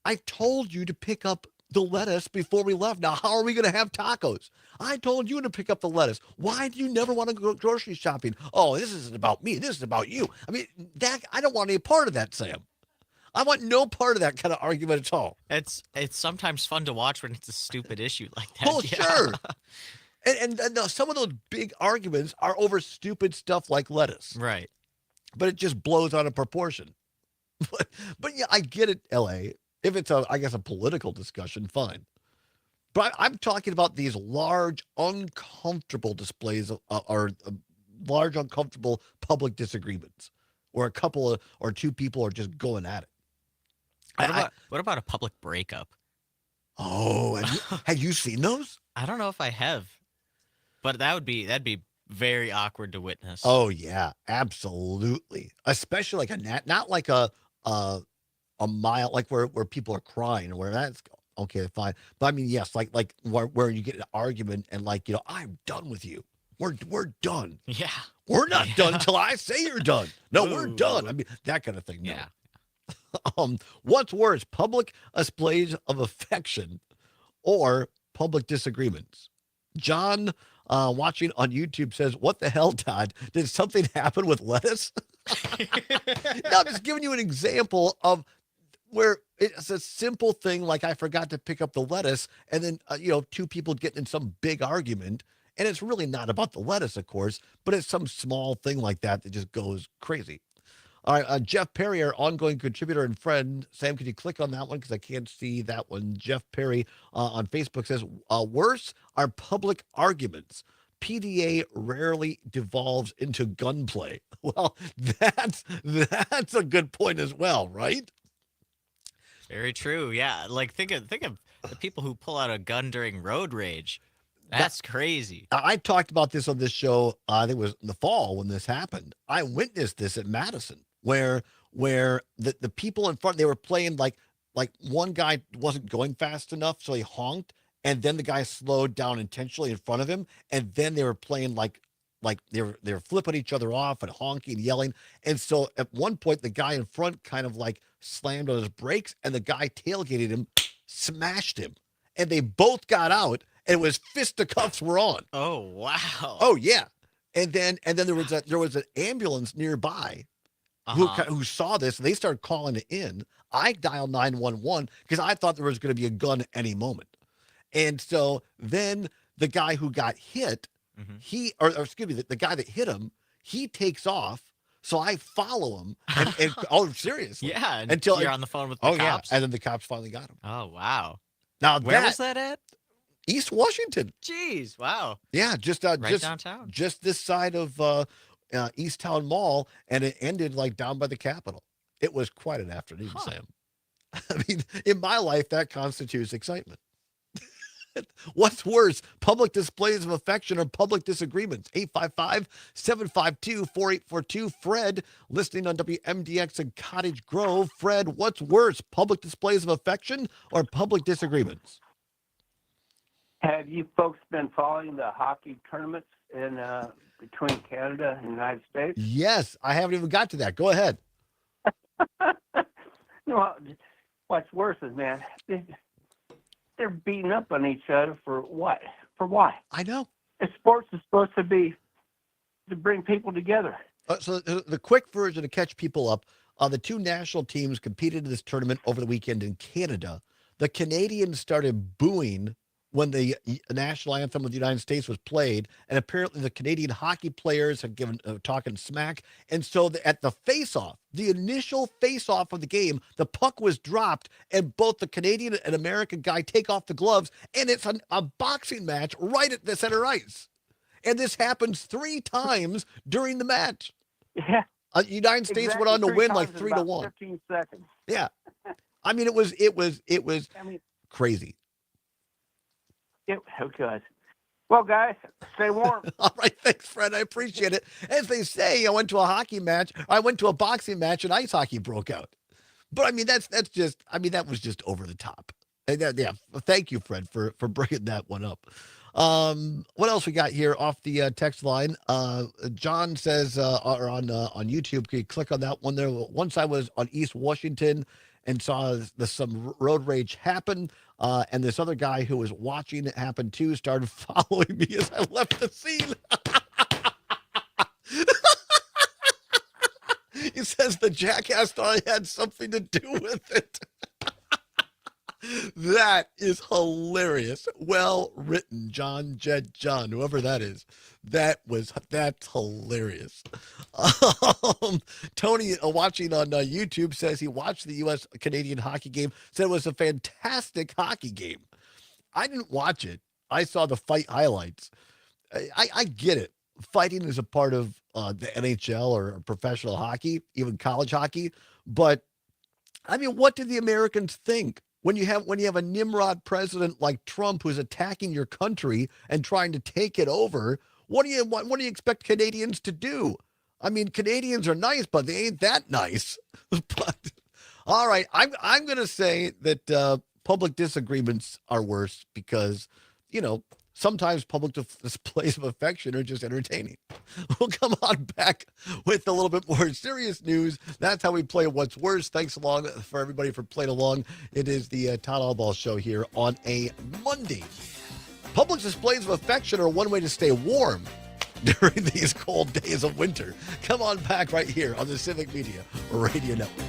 I told you to pick up the lettuce before we left. Now, how are we going to have tacos? I told you to pick up the lettuce. Why do you never want to go grocery shopping? Oh, this isn't about me. This is about you. I mean, I don't want any part of that, Sam. I want no part of that kind of argument at all. It's sometimes fun to watch when it's a stupid issue like that. Oh, yeah. Sure. And some of those big arguments are over stupid stuff like lettuce. Right. But it just blows out of proportion. But yeah, I get it, L.A. If it's a political discussion, fine. But I'm talking about these large, uncomfortable displays or large, uncomfortable public disagreements where a couple or two people are just going at it. What about a public breakup? Oh, have you seen those? I don't know if I have, but that'd be very awkward to witness. Oh yeah, absolutely. Especially like not like a mile, like where people are crying or where that's okay, fine. But I mean, yes, like where you get an argument and like, I'm done with you. We're done. Yeah. We're not done until I say you're done. No, we're done. I mean, that kind of thing. No. Yeah. What's worse, public displays of affection or public disagreements? John, watching on YouTube, says, what the hell, Todd? Did something happen with lettuce? No, I'm just giving you an example of where it's a simple thing like I forgot to pick up the lettuce, and then, two people get in some big argument, and it's really not about the lettuce, of course, but it's some small thing like that just goes crazy. All right, Jeff Perry, our ongoing contributor and friend. Sam, can you click on that one because I can't see that one? Jeff Perry on Facebook says, worse are public arguments. PDA rarely devolves into gunplay. Well, that's a good point as well, right? Very true. Yeah, like think of the people who pull out a gun during road rage. That's crazy. I talked about this on this show. I think it was in the fall when this happened. I witnessed this at Madison, where the people in front, they were playing like one guy wasn't going fast enough, so he honked, and then the guy slowed down intentionally in front of him, and then they were playing like they were flipping each other off and honking, yelling. And so at one point, the guy in front kind of like slammed on his brakes, and the guy tailgated him, smashed him, and they both got out, and it was fisticuffs were on. Oh wow. Oh yeah. And then there was an ambulance nearby who saw this, and they started calling it in. I dialed 911 because I thought there was going to be a gun at any moment. And so then the guy who got hit, the guy that hit him, he takes off. So I follow him, and oh, seriously, yeah, until you're on the phone with the cops. Yeah, and then the cops finally got him. Oh wow! Now where was that at? East Washington. Jeez, wow. Yeah, just downtown, just this side of East Town Mall, and it ended like down by the Capitol. It was quite an afternoon, Sam. I mean, in my life, that constitutes excitement. What's worse, public displays of affection or public disagreements? 855-752-4842. Fred, listening on WMDX in Cottage Grove. Fred, what's worse, public displays of affection or public disagreements? Have you folks been following the hockey tournaments in between Canada and the United States? Yes, I haven't even got to that. Go ahead. No, what's worse is, man, they're beating up on each other for what? For why? I know. Sports is supposed to be to bring people together. So the quick version to catch people up, the two national teams competed in this tournament over the weekend in Canada. The Canadians started booing when the national anthem of the United States was played, and apparently the Canadian hockey players had given talking smack. And so at the face-off, the initial face-off of the game, the puck was dropped, and both the Canadian and American guy take off the gloves, and it's a boxing match right at the center ice. And this happens 3 times during the match. Yeah. United States went on to win like 3-1. 15 seconds. Yeah. I mean, it was crazy. Oh, God. Well, guys, stay warm. All right, thanks, Fred. I appreciate it. As they say, I went to a hockey match. I went to a boxing match, and ice hockey broke out. But I mean, that's just. I mean, that was just over the top. And yeah. Thank you, Fred, for bringing that one up. What else we got here off the text line? John says, or on YouTube, can you click on that one there? Once I was on East Washington and saw some road rage happen. And this other guy who was watching it happen too started following me as I left the scene. He says the jackass thought I had something to do with it. That is hilarious. Well written, John, Jed, John, whoever that is. That's hilarious. Tony, watching on YouTube, says he watched the U.S. Canadian hockey game, said it was a fantastic hockey game. I didn't watch it. I saw the fight highlights. I get it. Fighting is a part of the NHL or professional hockey, even college hockey. But I mean, what did the Americans think? When you have a Nimrod president like Trump who's attacking your country and trying to take it over, what do you expect Canadians to do? I mean, Canadians are nice, but they ain't that nice. But all right, I'm going to say that public disagreements are worse because, sometimes public displays of affection are just entertaining. We'll come on back with a little bit more serious news. That's how we play What's Worse. Thanks along for everybody for playing along. It is the Todd Allbaugh Show here on a Monday. Public displays of affection are one way to stay warm during these cold days of winter. Come on back right here on the Civic Media Radio Network.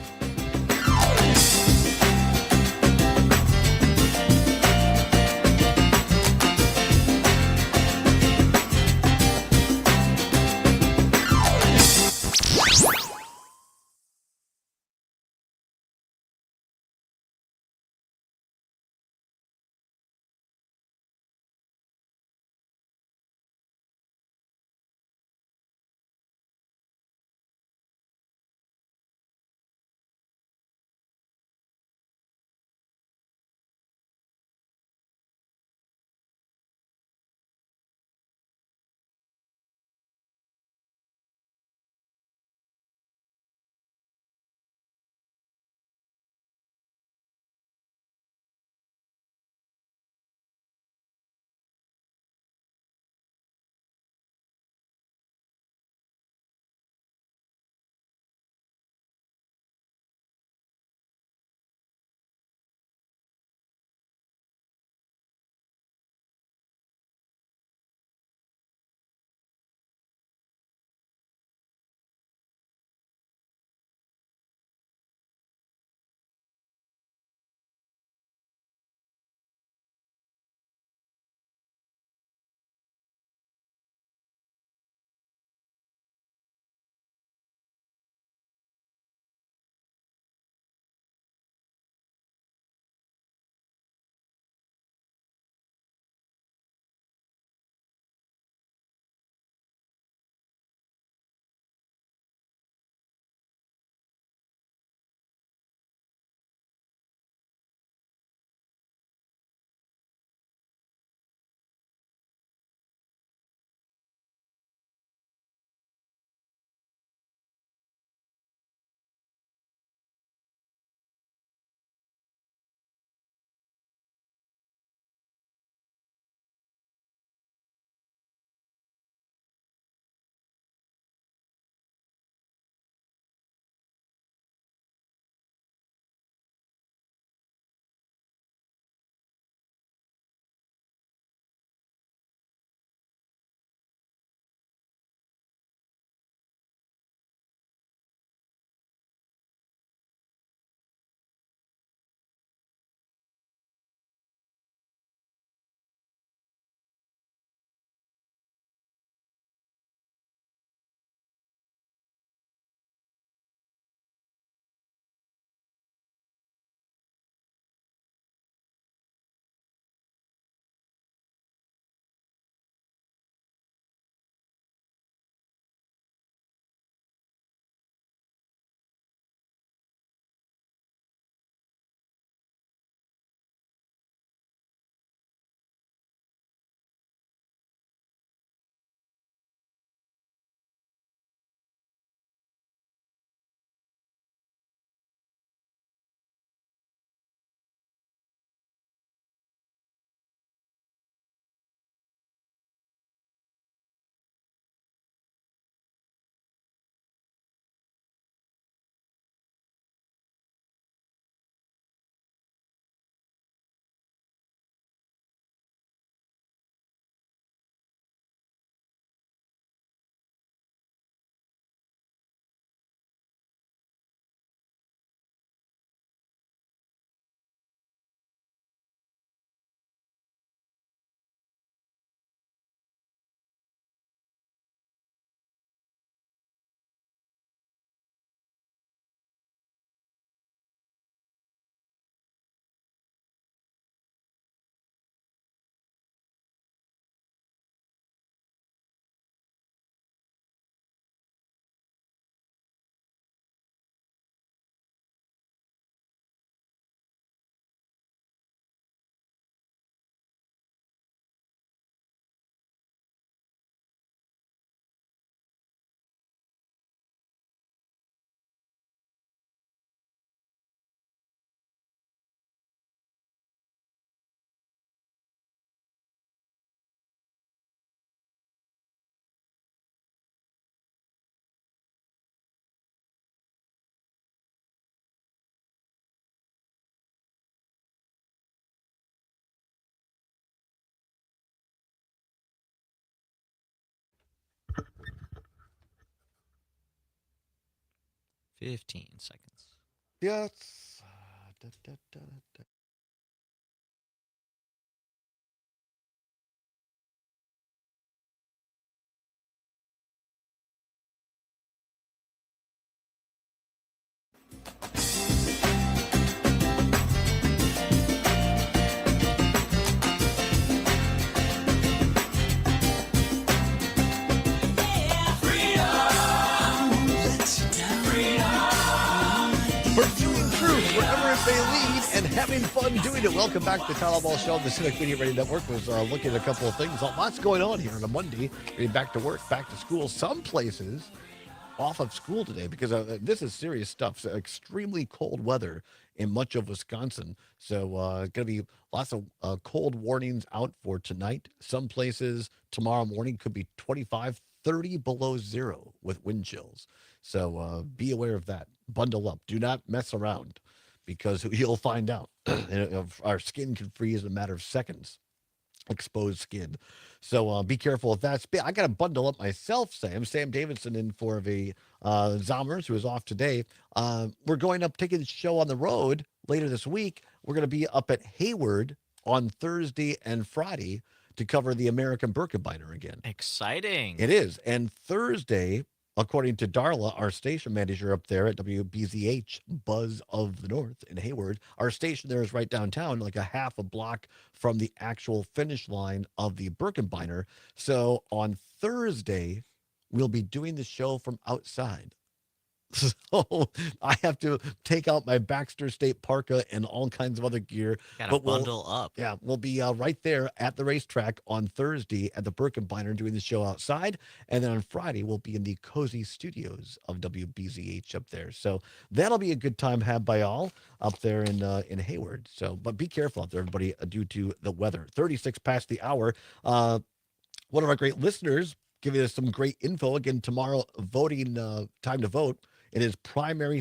15 seconds. Yes. Da, da, da, da. Pursuing truth wherever it may lead and having fun doing it. Welcome back to the Allbaugh Show on the Civic Media Radio Network. Was looking at a couple of things. Lots going on here on a Monday. Getting back to work, back to school. Some places off of school today because this is serious stuff. So extremely cold weather in much of Wisconsin. So going to be lots of cold warnings out for tonight. Some places tomorrow morning could be 25, 30 below zero with wind chills. So be aware of that. Bundle up. Do not mess around because you'll find out. Our skin can freeze in a matter of seconds. Exposed skin. So be careful of that. I got to bundle up myself, Sam. Sam Davidson in for the Zommers, who is off today. We're going up, taking the show on the road later this week. We're going to be up at Hayward on Thursday and Friday to cover the American Birkebeiner again. Exciting. It is. And Thursday, according to Darla, our station manager up there at WBZH, Buzz of the North in Hayward, our station there is right downtown, like a half a block from the actual finish line of the Birkebeiner. So on Thursday, we'll be doing the show from outside. So I have to take out my Baxter State parka and all kinds of other gear. Gotta bundle up. Yeah, we'll be right there at the racetrack on Thursday at the Birkebeiner doing the show outside. And then on Friday, we'll be in the cozy studios of WBZH up there. So that'll be a good time had by all up there in Hayward. So, but be careful out there, everybody, due to the weather. 36 past the hour. One of our great listeners giving us some great info. Again, tomorrow, voting time to vote. It is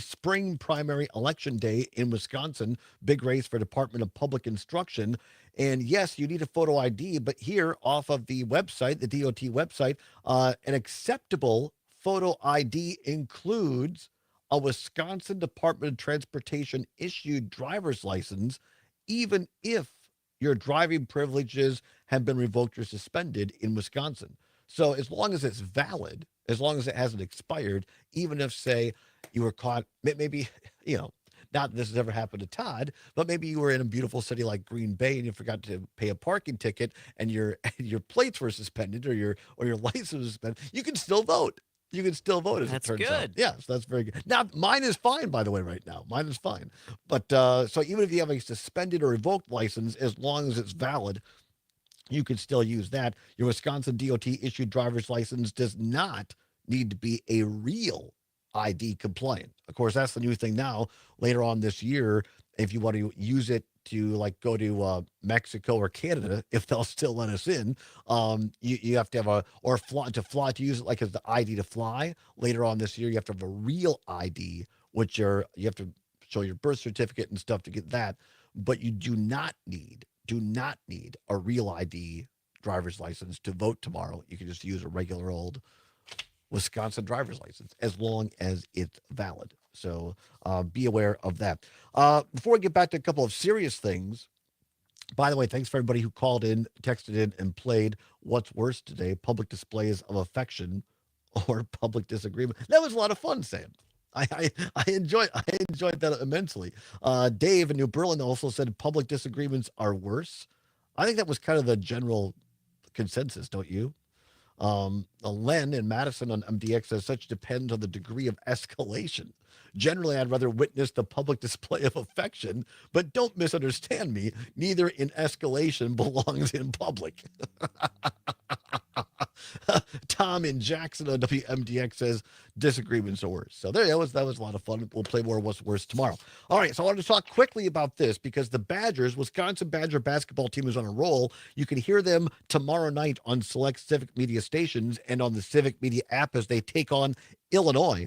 spring primary election day in Wisconsin. Big race for Department of Public Instruction. And yes, you need a photo ID, but here off of the website, the DOT website, an acceptable photo ID includes a Wisconsin Department of Transportation issued driver's license, even if your driving privileges have been revoked or suspended in Wisconsin. So as long as it's valid, as long as it hasn't expired, even if, say, you were caught, maybe, not that this has ever happened to Todd, but maybe you were in a beautiful city like Green Bay and you forgot to pay a parking ticket and your plates were suspended or your license was suspended, you can still vote. You can still vote, as it turns out. That's good. Yeah, so that's very good. Now, mine is fine, by the way, right now. Mine is fine. But so even if you have a suspended or revoked license, as long as it's valid, you can still use that. Your Wisconsin DOT issued driver's license does not need to be a real ID compliant. Of course, that's the new thing now. Later on this year, if you want to use it to go to Mexico or Canada, if they'll still let us in, you have to have to use it like as the ID to fly. Later on this year, you have to have a real ID, which you have to show your birth certificate and stuff to get that. But you do not need a real ID driver's license to vote tomorrow. You can just use a regular old Wisconsin driver's license as long as it's valid. So be aware of that. Before we get back to a couple of serious things, by the way, thanks for everybody who called in, texted in, and played What's Worse today, public displays of affection or public disagreement. That was a lot of fun, Sam. I enjoyed that immensely. Dave in New Berlin also said public disagreements are worse. I think that was kind of the general consensus, don't you? Len in Madison on MDX says such depends on the degree of escalation. Generally, I'd rather witness the public display of affection, but don't misunderstand me. Neither in escalation belongs in public. Tom in Jackson on WMDX says disagreements are worse. So that was a lot of fun. We'll play more What's Worse tomorrow. All right, so I wanted to talk quickly about this because the Badgers, Wisconsin Badger basketball team, is on a roll. You can hear them tomorrow night on select Civic Media stations and on the Civic Media app as they take on Illinois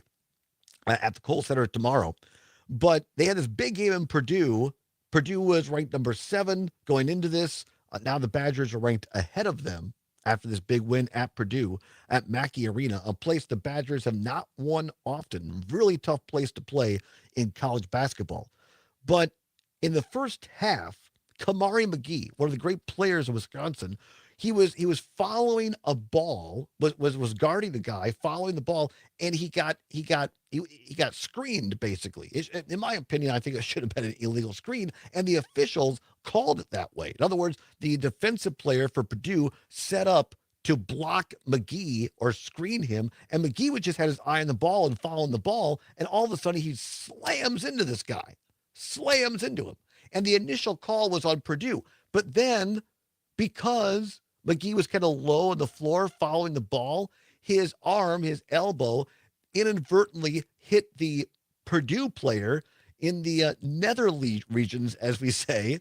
at the Kohl Center tomorrow. But they had this big game in Purdue. Purdue was ranked number 7 going into this. Now the Badgers are ranked ahead of them after this big win at Purdue at Mackey Arena, a place the Badgers have not won often. Really tough place to play in college basketball. But in the first half, Kamari McGee, one of the great players of Wisconsin, he was following a ball, was guarding the guy, following the ball, and he got screened basically. In my opinion, I think it should have been an illegal screen, and the officials called it that way. In other words, the defensive player for Purdue set up to block McGee or screen him, and McGee would just had his eye on the ball and following the ball, and all of a sudden he slams into this guy, slams into him. And the initial call was on Purdue, but then because McGee was kind of low on the floor following the ball, his arm, his elbow, inadvertently hit the Purdue player in the nether regions, as we say.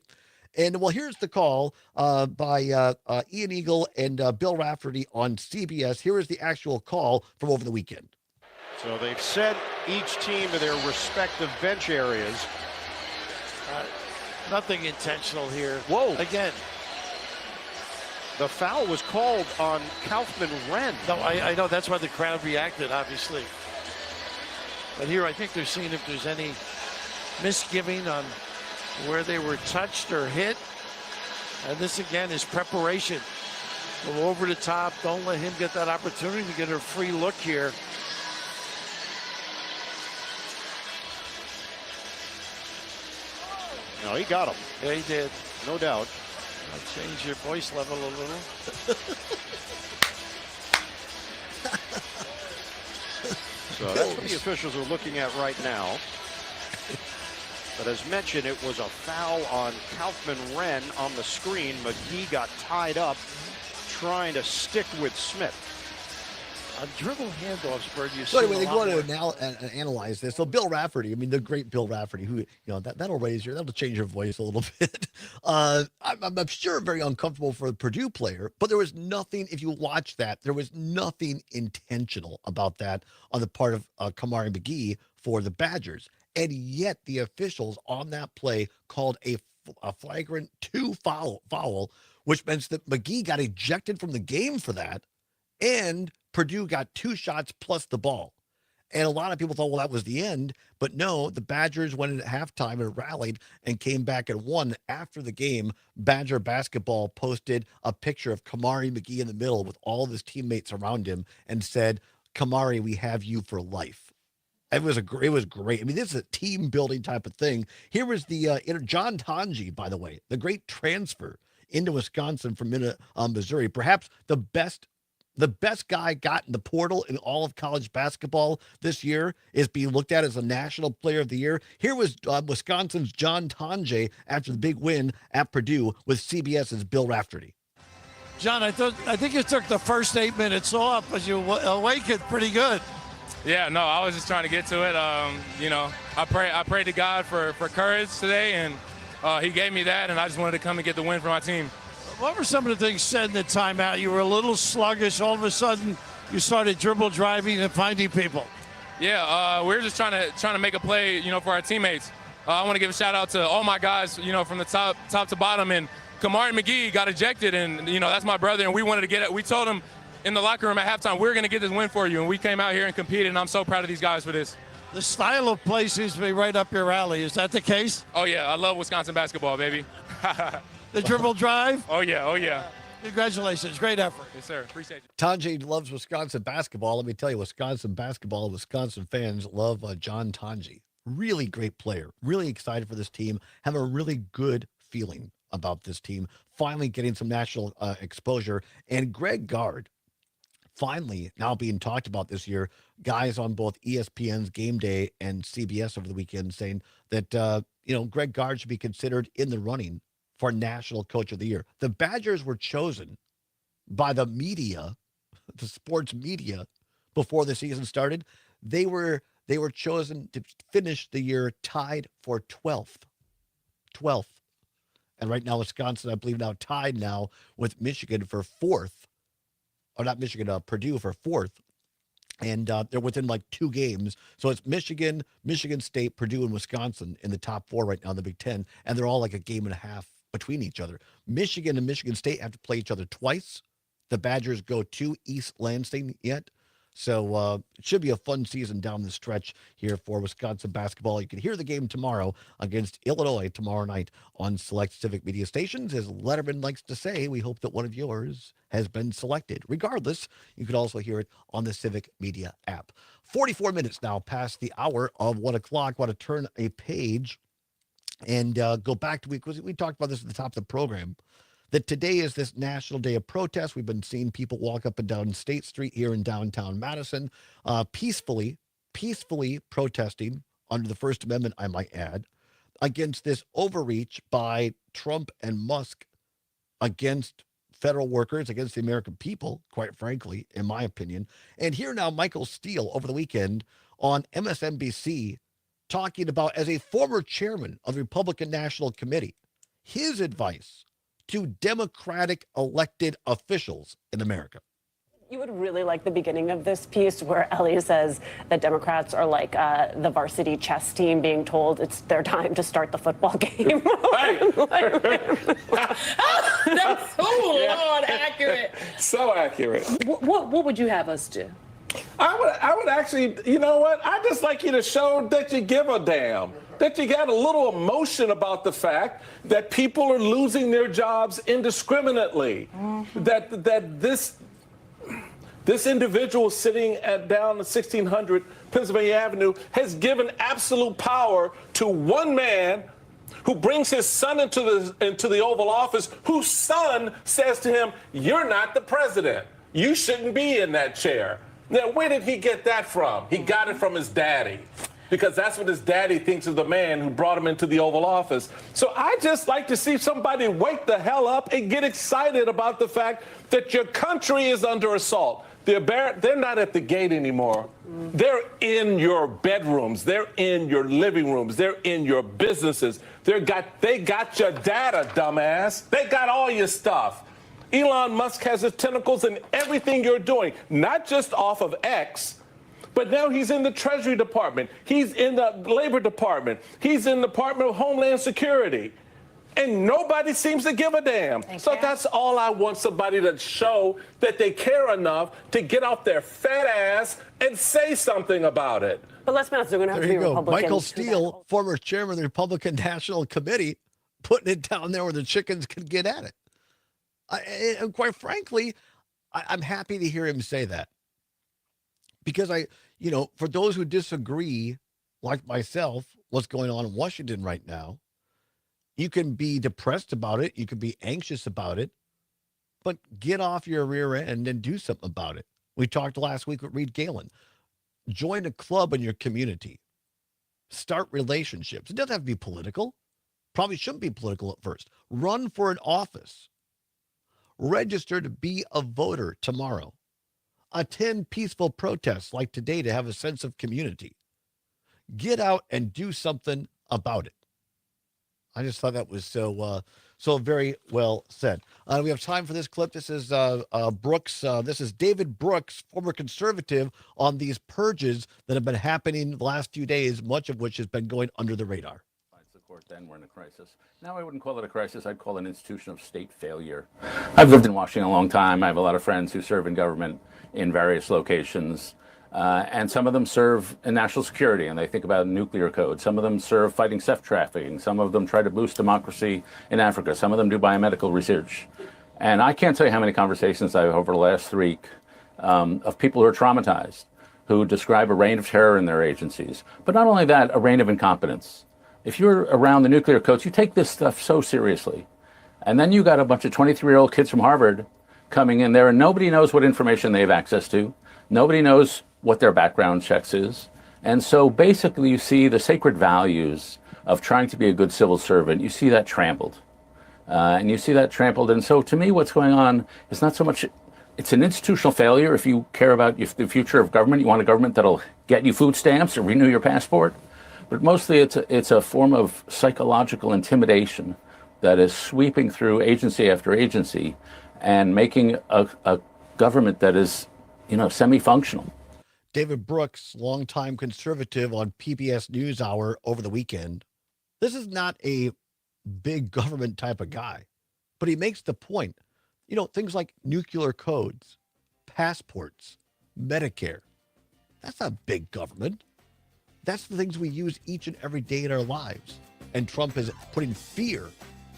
And well, here's the call by Ian Eagle and Bill Rafferty on CBS. Here is the actual call from over the weekend. So they've sent each team to their respective bench areas. Nothing intentional here. Whoa. Again. The foul was called on Kaufman Wren. No, I know. That's why the crowd reacted, obviously. But here, I think they're seeing if there's any misgiving on where they were touched or hit. And this, again, is preparation. Go over the top. Don't let him get that opportunity to get a free look here. No, he got him. Yeah, he did. No doubt. I'll change your voice level a little. So that's what the officials are looking at right now. But as mentioned, it was a foul on Kaufman Wren on the screen. McGee got tied up trying to stick with Smith. On dribble handoffs, Bird, you So see anyway, they a go lot on more. and analyze this. So Bill Rafferty, I mean, the great Bill Rafferty, who, that'll change your voice a little bit. I'm sure very uncomfortable for the Purdue player, but there was nothing, if you watch that, there was nothing intentional about that on the part of Kamari McGee for the Badgers. And yet the officials on that play called a flagrant 2 foul, which meant that McGee got ejected from the game for that. And Purdue got 2 shots plus the ball. And a lot of people thought, well, that was the end. But no, the Badgers went in at halftime and rallied and came back and won. After the game, Badger basketball posted a picture of Kamari McGee in the middle with all of his teammates around him and said, Kamari, we have you for life. It was great. I mean, this is a team building type of thing. Here was the John Tonji, by the way, the great transfer into Wisconsin from Missouri, perhaps the best guy got in the portal in all of college basketball this year, is being looked at as a national player of the year. Here was Wisconsin's John Tonje after the big win at Purdue with CBS's Bill Rafferty. John, I think you took the first 8 minutes off, but you awakened pretty good. Yeah, no, I was just trying to get to it. I prayed to God for courage today, and he gave me that, and I just wanted to come and get the win for my team. What were some of the things said in the timeout? You were a little sluggish. All of a sudden, you started dribble driving and finding people. Yeah, we were just trying to make a play, for our teammates. I want to give a shout out to all my guys, from the top to bottom. And Kamari McGee got ejected, and that's my brother. And we wanted to get it. We told him in the locker room at halftime, we're going to get this win for you. And we came out here and competed, and I'm so proud of these guys for this. The style of play seems to be right up your alley. Is that the case? Oh yeah, I love Wisconsin basketball, baby. The dribble drive? Oh yeah. Congratulations, great effort. Yes, sir. Appreciate you. Tonje loves Wisconsin basketball. Let me tell you, Wisconsin basketball, Wisconsin fans love John Tonje. Really great player. Really excited for this team. Have a really good feeling about this team. Finally getting some national exposure. And Greg Gard, finally now being talked about this year. Guys on both ESPN's Game Day and CBS over the weekend saying that, Greg Gard should be considered in the running for National Coach of the Year. The Badgers were chosen by the media, the sports media, before the season started. They were chosen to finish the year tied for 12th. And right now, Wisconsin, I believe, now tied now with Michigan for 4th. Or not Michigan, Purdue for 4th. And they're within like 2 games. So it's Michigan, Michigan State, Purdue, and Wisconsin in the top 4 right now in the Big Ten. And they're all like a game and a half between each other. Michigan and Michigan State have to play each other twice. the Badgers go to East Lansing yet. So it should be a fun season down the stretch here for Wisconsin basketball. You can hear the game tomorrow against Illinois tomorrow night on select Civic Media stations. As Letterman likes to say, we hope that one of yours has been selected. Regardless, you can also hear it on the Civic Media app. 44 minutes now past the hour of 1 o'clock. Want to turn a page and go back to we talked about this at the top of the program, that today is this National Day of Protest. We've been seeing people walk up and down State Street here in downtown Madison, peacefully protesting under the First Amendment, I might add, against this overreach by Trump and Musk against federal workers, against the American people, quite frankly, in my opinion. And here now, Michael Steele over the weekend on MSNBC talking about, as a former chairman of the Republican National Committee, his advice to Democratic elected officials in America. You would really like the beginning of this piece where Ellie says that Democrats are like the varsity chess team being told it's their time to start the football game. That's so Lord accurate. So accurate. What would you have us do? I would actually, you know what? I'd just like you to show that you give a damn. That you got a little emotion about the fact that people are losing their jobs indiscriminately. That this individual sitting down at 1600 Pennsylvania Avenue has given absolute power to one man who brings his son into the Oval Office, whose son says to him, "You're not the president. You shouldn't be in that chair." Now, where did he get that from? He got it from his daddy, because that's what his daddy thinks of the man who brought him into the Oval Office. So I just like to see somebody wake the hell up and get excited about the fact that your country is under assault. They're not at the gate anymore. They're in your bedrooms. They're in your living rooms. They're in your businesses. They got your data, dumbass. They got all your stuff. Elon Musk has his tentacles in everything you're doing, not just off of X, but now he's in the Treasury Department. He's in the Labor Department. He's in the Department of Homeland Security. And nobody seems to give a damn. So that's all I want, somebody to show that they care enough to get off their fat ass and say something about it. But let's be honest, they're going to have to be Republicans. Michael Steele, former chairman of the Republican National Committee, putting it down there where the chickens can get at it. And quite frankly, I'm happy to hear him say that. Because for those who disagree, like myself, what's going on in Washington right now, you can be depressed about it. You can be anxious about it, but get off your rear end and do something about it. We talked last week with Reed Galen. Join a club in your community. Start relationships. It doesn't have to be political. Probably shouldn't be political at first. Run for an office. Register to be a voter tomorrow. Attend peaceful protests like today to have a sense of community. Get out and do something about it. I just thought that was so very well said. We have time for this clip. This is Brooks. This is David Brooks, former conservative, on these purges that have been happening the last few days, much of which has been going under the radar. Then we're in a crisis. Now I wouldn't call it a crisis. I'd call it an institution of state failure. I've lived in Washington a long time. I have a lot of friends who serve in government in various locations. And some of them serve in national security, and they think about nuclear code. Some of them serve fighting sex trafficking. Some of them try to boost democracy in Africa. Some of them do biomedical research. And I can't tell you how many conversations I've over the last week of people who are traumatized, who describe a reign of terror in their agencies. But not only that, a reign of incompetence. If you're around the nuclear codes, you take this stuff so seriously. And then you got a bunch of 23-year-old kids from Harvard coming in there, and nobody knows what information they have access to. Nobody knows what their background checks is. And so basically you see the sacred values of trying to be a good civil servant, you see that trampled. And so to me, what's going on is not so much, it's an institutional failure. If you care about the future of government, you want a government that'll get you food stamps or renew your passport. But mostly it's a form of psychological intimidation that is sweeping through agency after agency and making a government that is, semi-functional. David Brooks, longtime conservative on PBS NewsHour over the weekend. This is not a big government type of guy, but he makes the point Things like nuclear codes, passports, Medicare. That's not big government. That's the things we use each and every day in our lives. And Trump is putting fear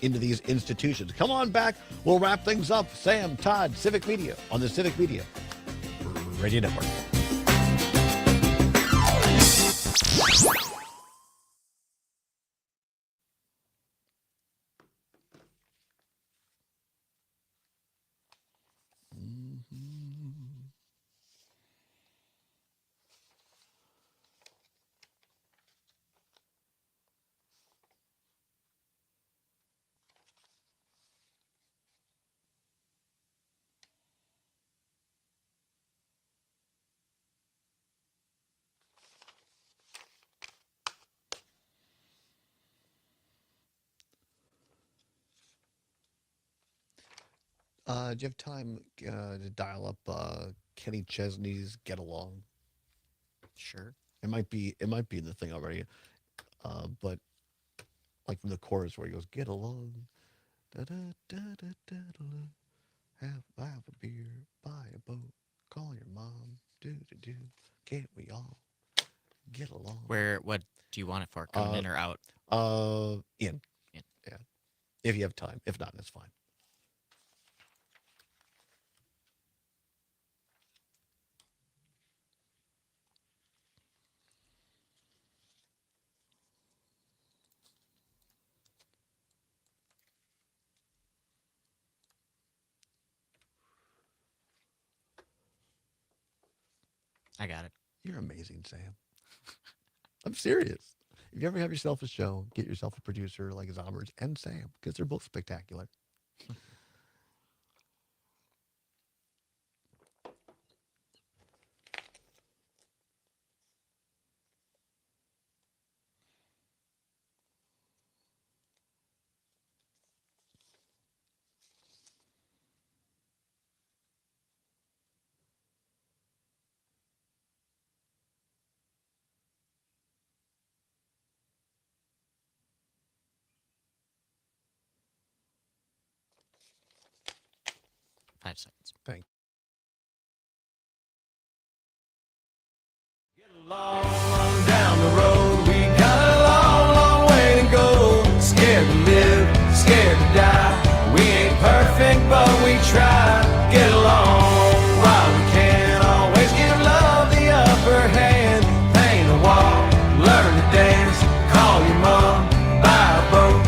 into these institutions. Come on back. We'll wrap things up. Sam, Todd, Civic Media on the Civic Media Radio Network. Do you have time to dial up Kenny Chesney's "Get Along"? Sure. It might be in the thing already, but like from the chorus where he goes, "Get along, da da da da da da, have a beer, buy a boat, call your mom, do do do, can't we all get along?" What do you want it for? Coming in or out? In. Yeah, if you have time. If not, that's fine. I got it. You're amazing, Sam. I'm serious. If you ever have yourself a show, get yourself a producer like Zommers and Sam, because they're both spectacular. Five seconds. Thank Down the road, we got a long, long way to go. Scared to live, scared to die. We ain't perfect, but we try. Get along while we can. Always give love the upper hand. Paint a wall, learn to dance. Call your mom, buy a boat,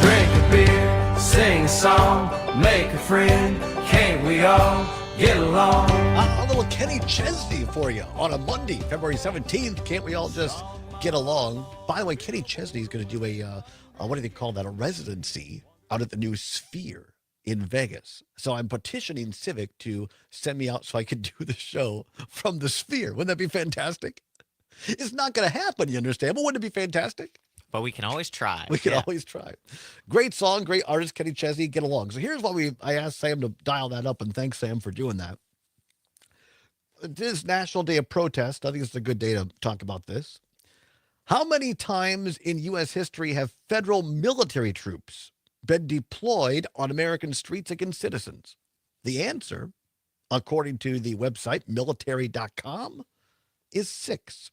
drink a beer, sing a song, make a friend. Can't we all get along? A little Kenny Chesney for you on a Monday, February 17th. Can't we all just get along? By the way, Kenny Chesney is going to do a what do they call that? A residency out at the new Sphere in Vegas. So I'm petitioning Civic to send me out so I could do the show from the Sphere. Wouldn't that be fantastic? It's not going to happen, you understand? But wouldn't it be fantastic? But we can always try. We can always try. Great song, great artist, Kenny Chesney, Get Along. So here's what I asked Sam to dial that up, and thanks, Sam, for doing that. This National Day of Protest, I think it's a good day to talk about this. How many times in U.S. history have federal military troops been deployed on American streets against citizens? The answer, according to the website military.com, is 6.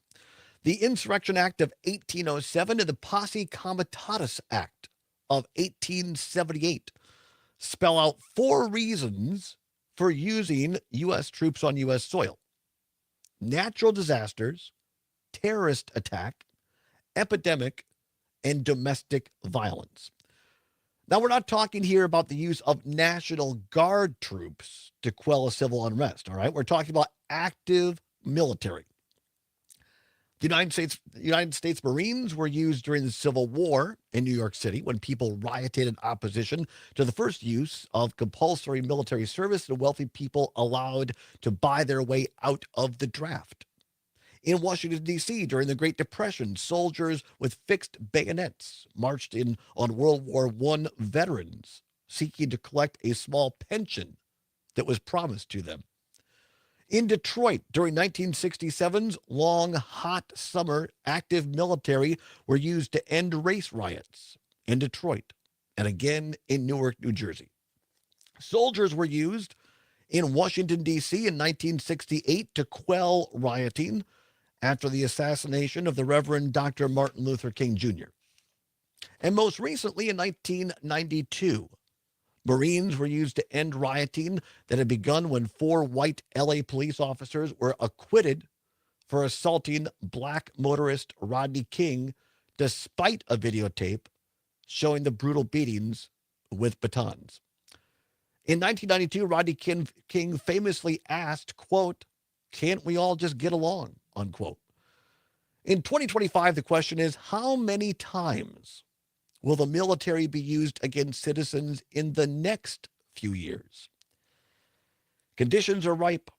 The Insurrection Act of 1807 and the Posse Comitatus Act of 1878 spell out 4 reasons for using U.S. troops on U.S. soil: natural disasters, terrorist attack, epidemic, and domestic violence. Now, we're not talking here about the use of National Guard troops to quell a civil unrest, all right? We're talking about active military. The United States Marines were used during the Civil War in New York City when people rioted in opposition to the first use of compulsory military service and wealthy people allowed to buy their way out of the draft. In Washington, D.C., during the Great Depression, soldiers with fixed bayonets marched in on World War I veterans, seeking to collect a small pension that was promised to them. In Detroit, during 1967's long, hot summer, active military were used to end race riots in Detroit and again in Newark, New Jersey. Soldiers were used in Washington, D.C. in 1968 to quell rioting after the assassination of the Reverend Dr. Martin Luther King Jr. And most recently, in 1992, Marines were used to end rioting that had begun when 4 white LA police officers were acquitted for assaulting black motorist Rodney King, despite a videotape showing the brutal beatings with batons. In 1992, Rodney King famously asked, quote, "Can't we all just get along?" unquote. In 2025, the question is, how many times will the military be used against citizens in the next few years? Conditions are ripe.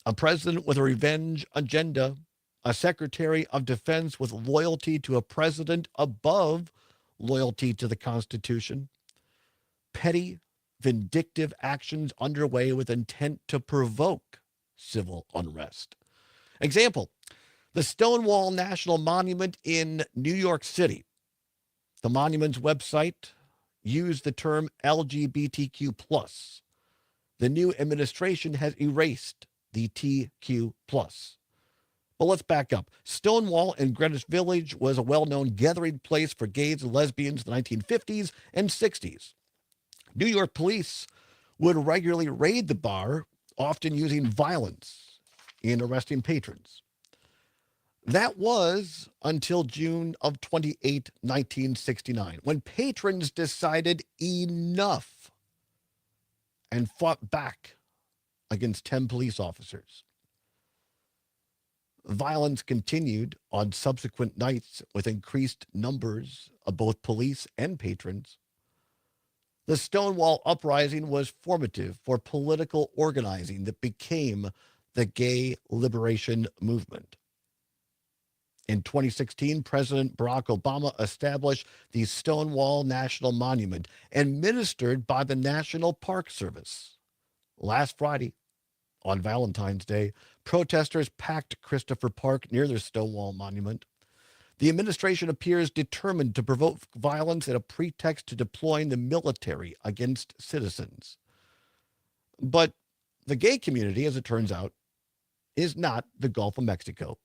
A president with a revenge agenda, a secretary of defense with loyalty to a president above loyalty to the Constitution, petty, vindictive actions underway with intent to provoke civil unrest. Example, the Stonewall National Monument in New York City. The monument's website used the term LGBTQ+. The new administration has erased the TQ+. But let's back up. Stonewall in Greenwich Village was a well-known gathering place for gays and lesbians in the 1950s and 60s. New York police would regularly raid the bar, often using violence in arresting patrons. That was until June of 28, 1969, when patrons decided enough and fought back against 10 police officers. Violence continued on subsequent nights with increased numbers of both police and patrons. The Stonewall Uprising was formative for political organizing that became the gay liberation movement. In 2016, President Barack Obama established the Stonewall National Monument, administered by the National Park Service. Last Friday, on Valentine's Day, protesters packed Christopher Park near the Stonewall Monument. The administration appears determined to provoke violence as a pretext to deploying the military against citizens. But the gay community, as it turns out, is not the Gulf of Mexico,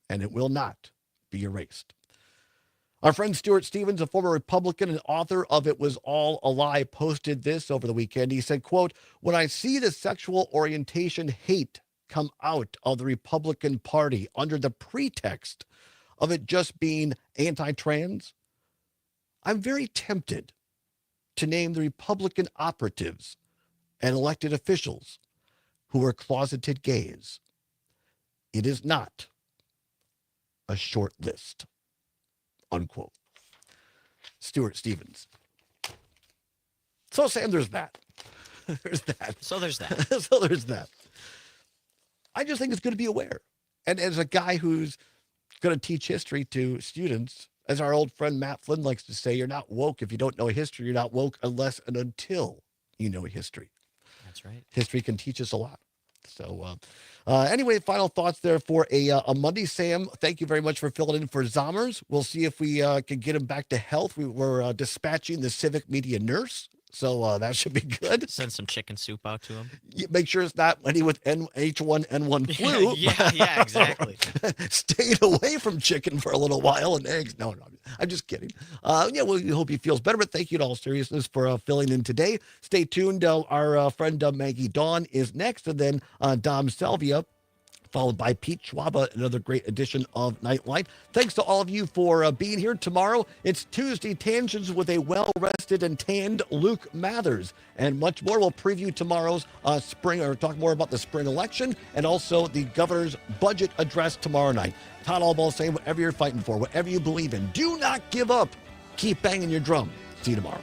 and it will not be erased. Our friend Stuart Stevens, a former Republican and author of It Was All a Lie, posted this over the weekend. He said, quote, "When I see the sexual orientation hate come out of the Republican Party under the pretext of it just being anti-trans, I'm very tempted to name the Republican operatives and elected officials who are closeted gays. It is not a short list," unquote. Stuart Stevens. So, Sam, there's that. There's that. So there's that. So there's that. I just think it's good to be aware. And as a guy who's going to teach history to students, as our old friend Matt Flynn likes to say, you're not woke if you don't know history. You're not woke unless and until you know history. That's right. History can teach us a lot. So anyway, final thoughts there for a Monday. Sam, thank you very much for filling in for Zommers. We'll see if we can get him back to health. We're dispatching the civic media nurse, so that should be good. Send some chicken soup out to him. Make sure it's not any with H1N1 flu. Yeah, exactly. Stayed away from chicken for a little while and eggs. No, I'm just kidding. We hope he feels better, but thank you in all seriousness for filling in today. Stay tuned. Our friend Maggie Dawn is next, and then Dom Salvia, followed by Pete Schwaba, another great edition of Nightlight. Thanks to all of you for being here. Tomorrow, it's Tuesday Tangents with a well-rested and tanned Luke Mathers, and much more. We'll preview tomorrow's spring, or talk more about the spring election, and also the governor's budget address tomorrow night. Todd Allbaugh saying, whatever you're fighting for, whatever you believe in, do not give up. Keep banging your drum. See you tomorrow.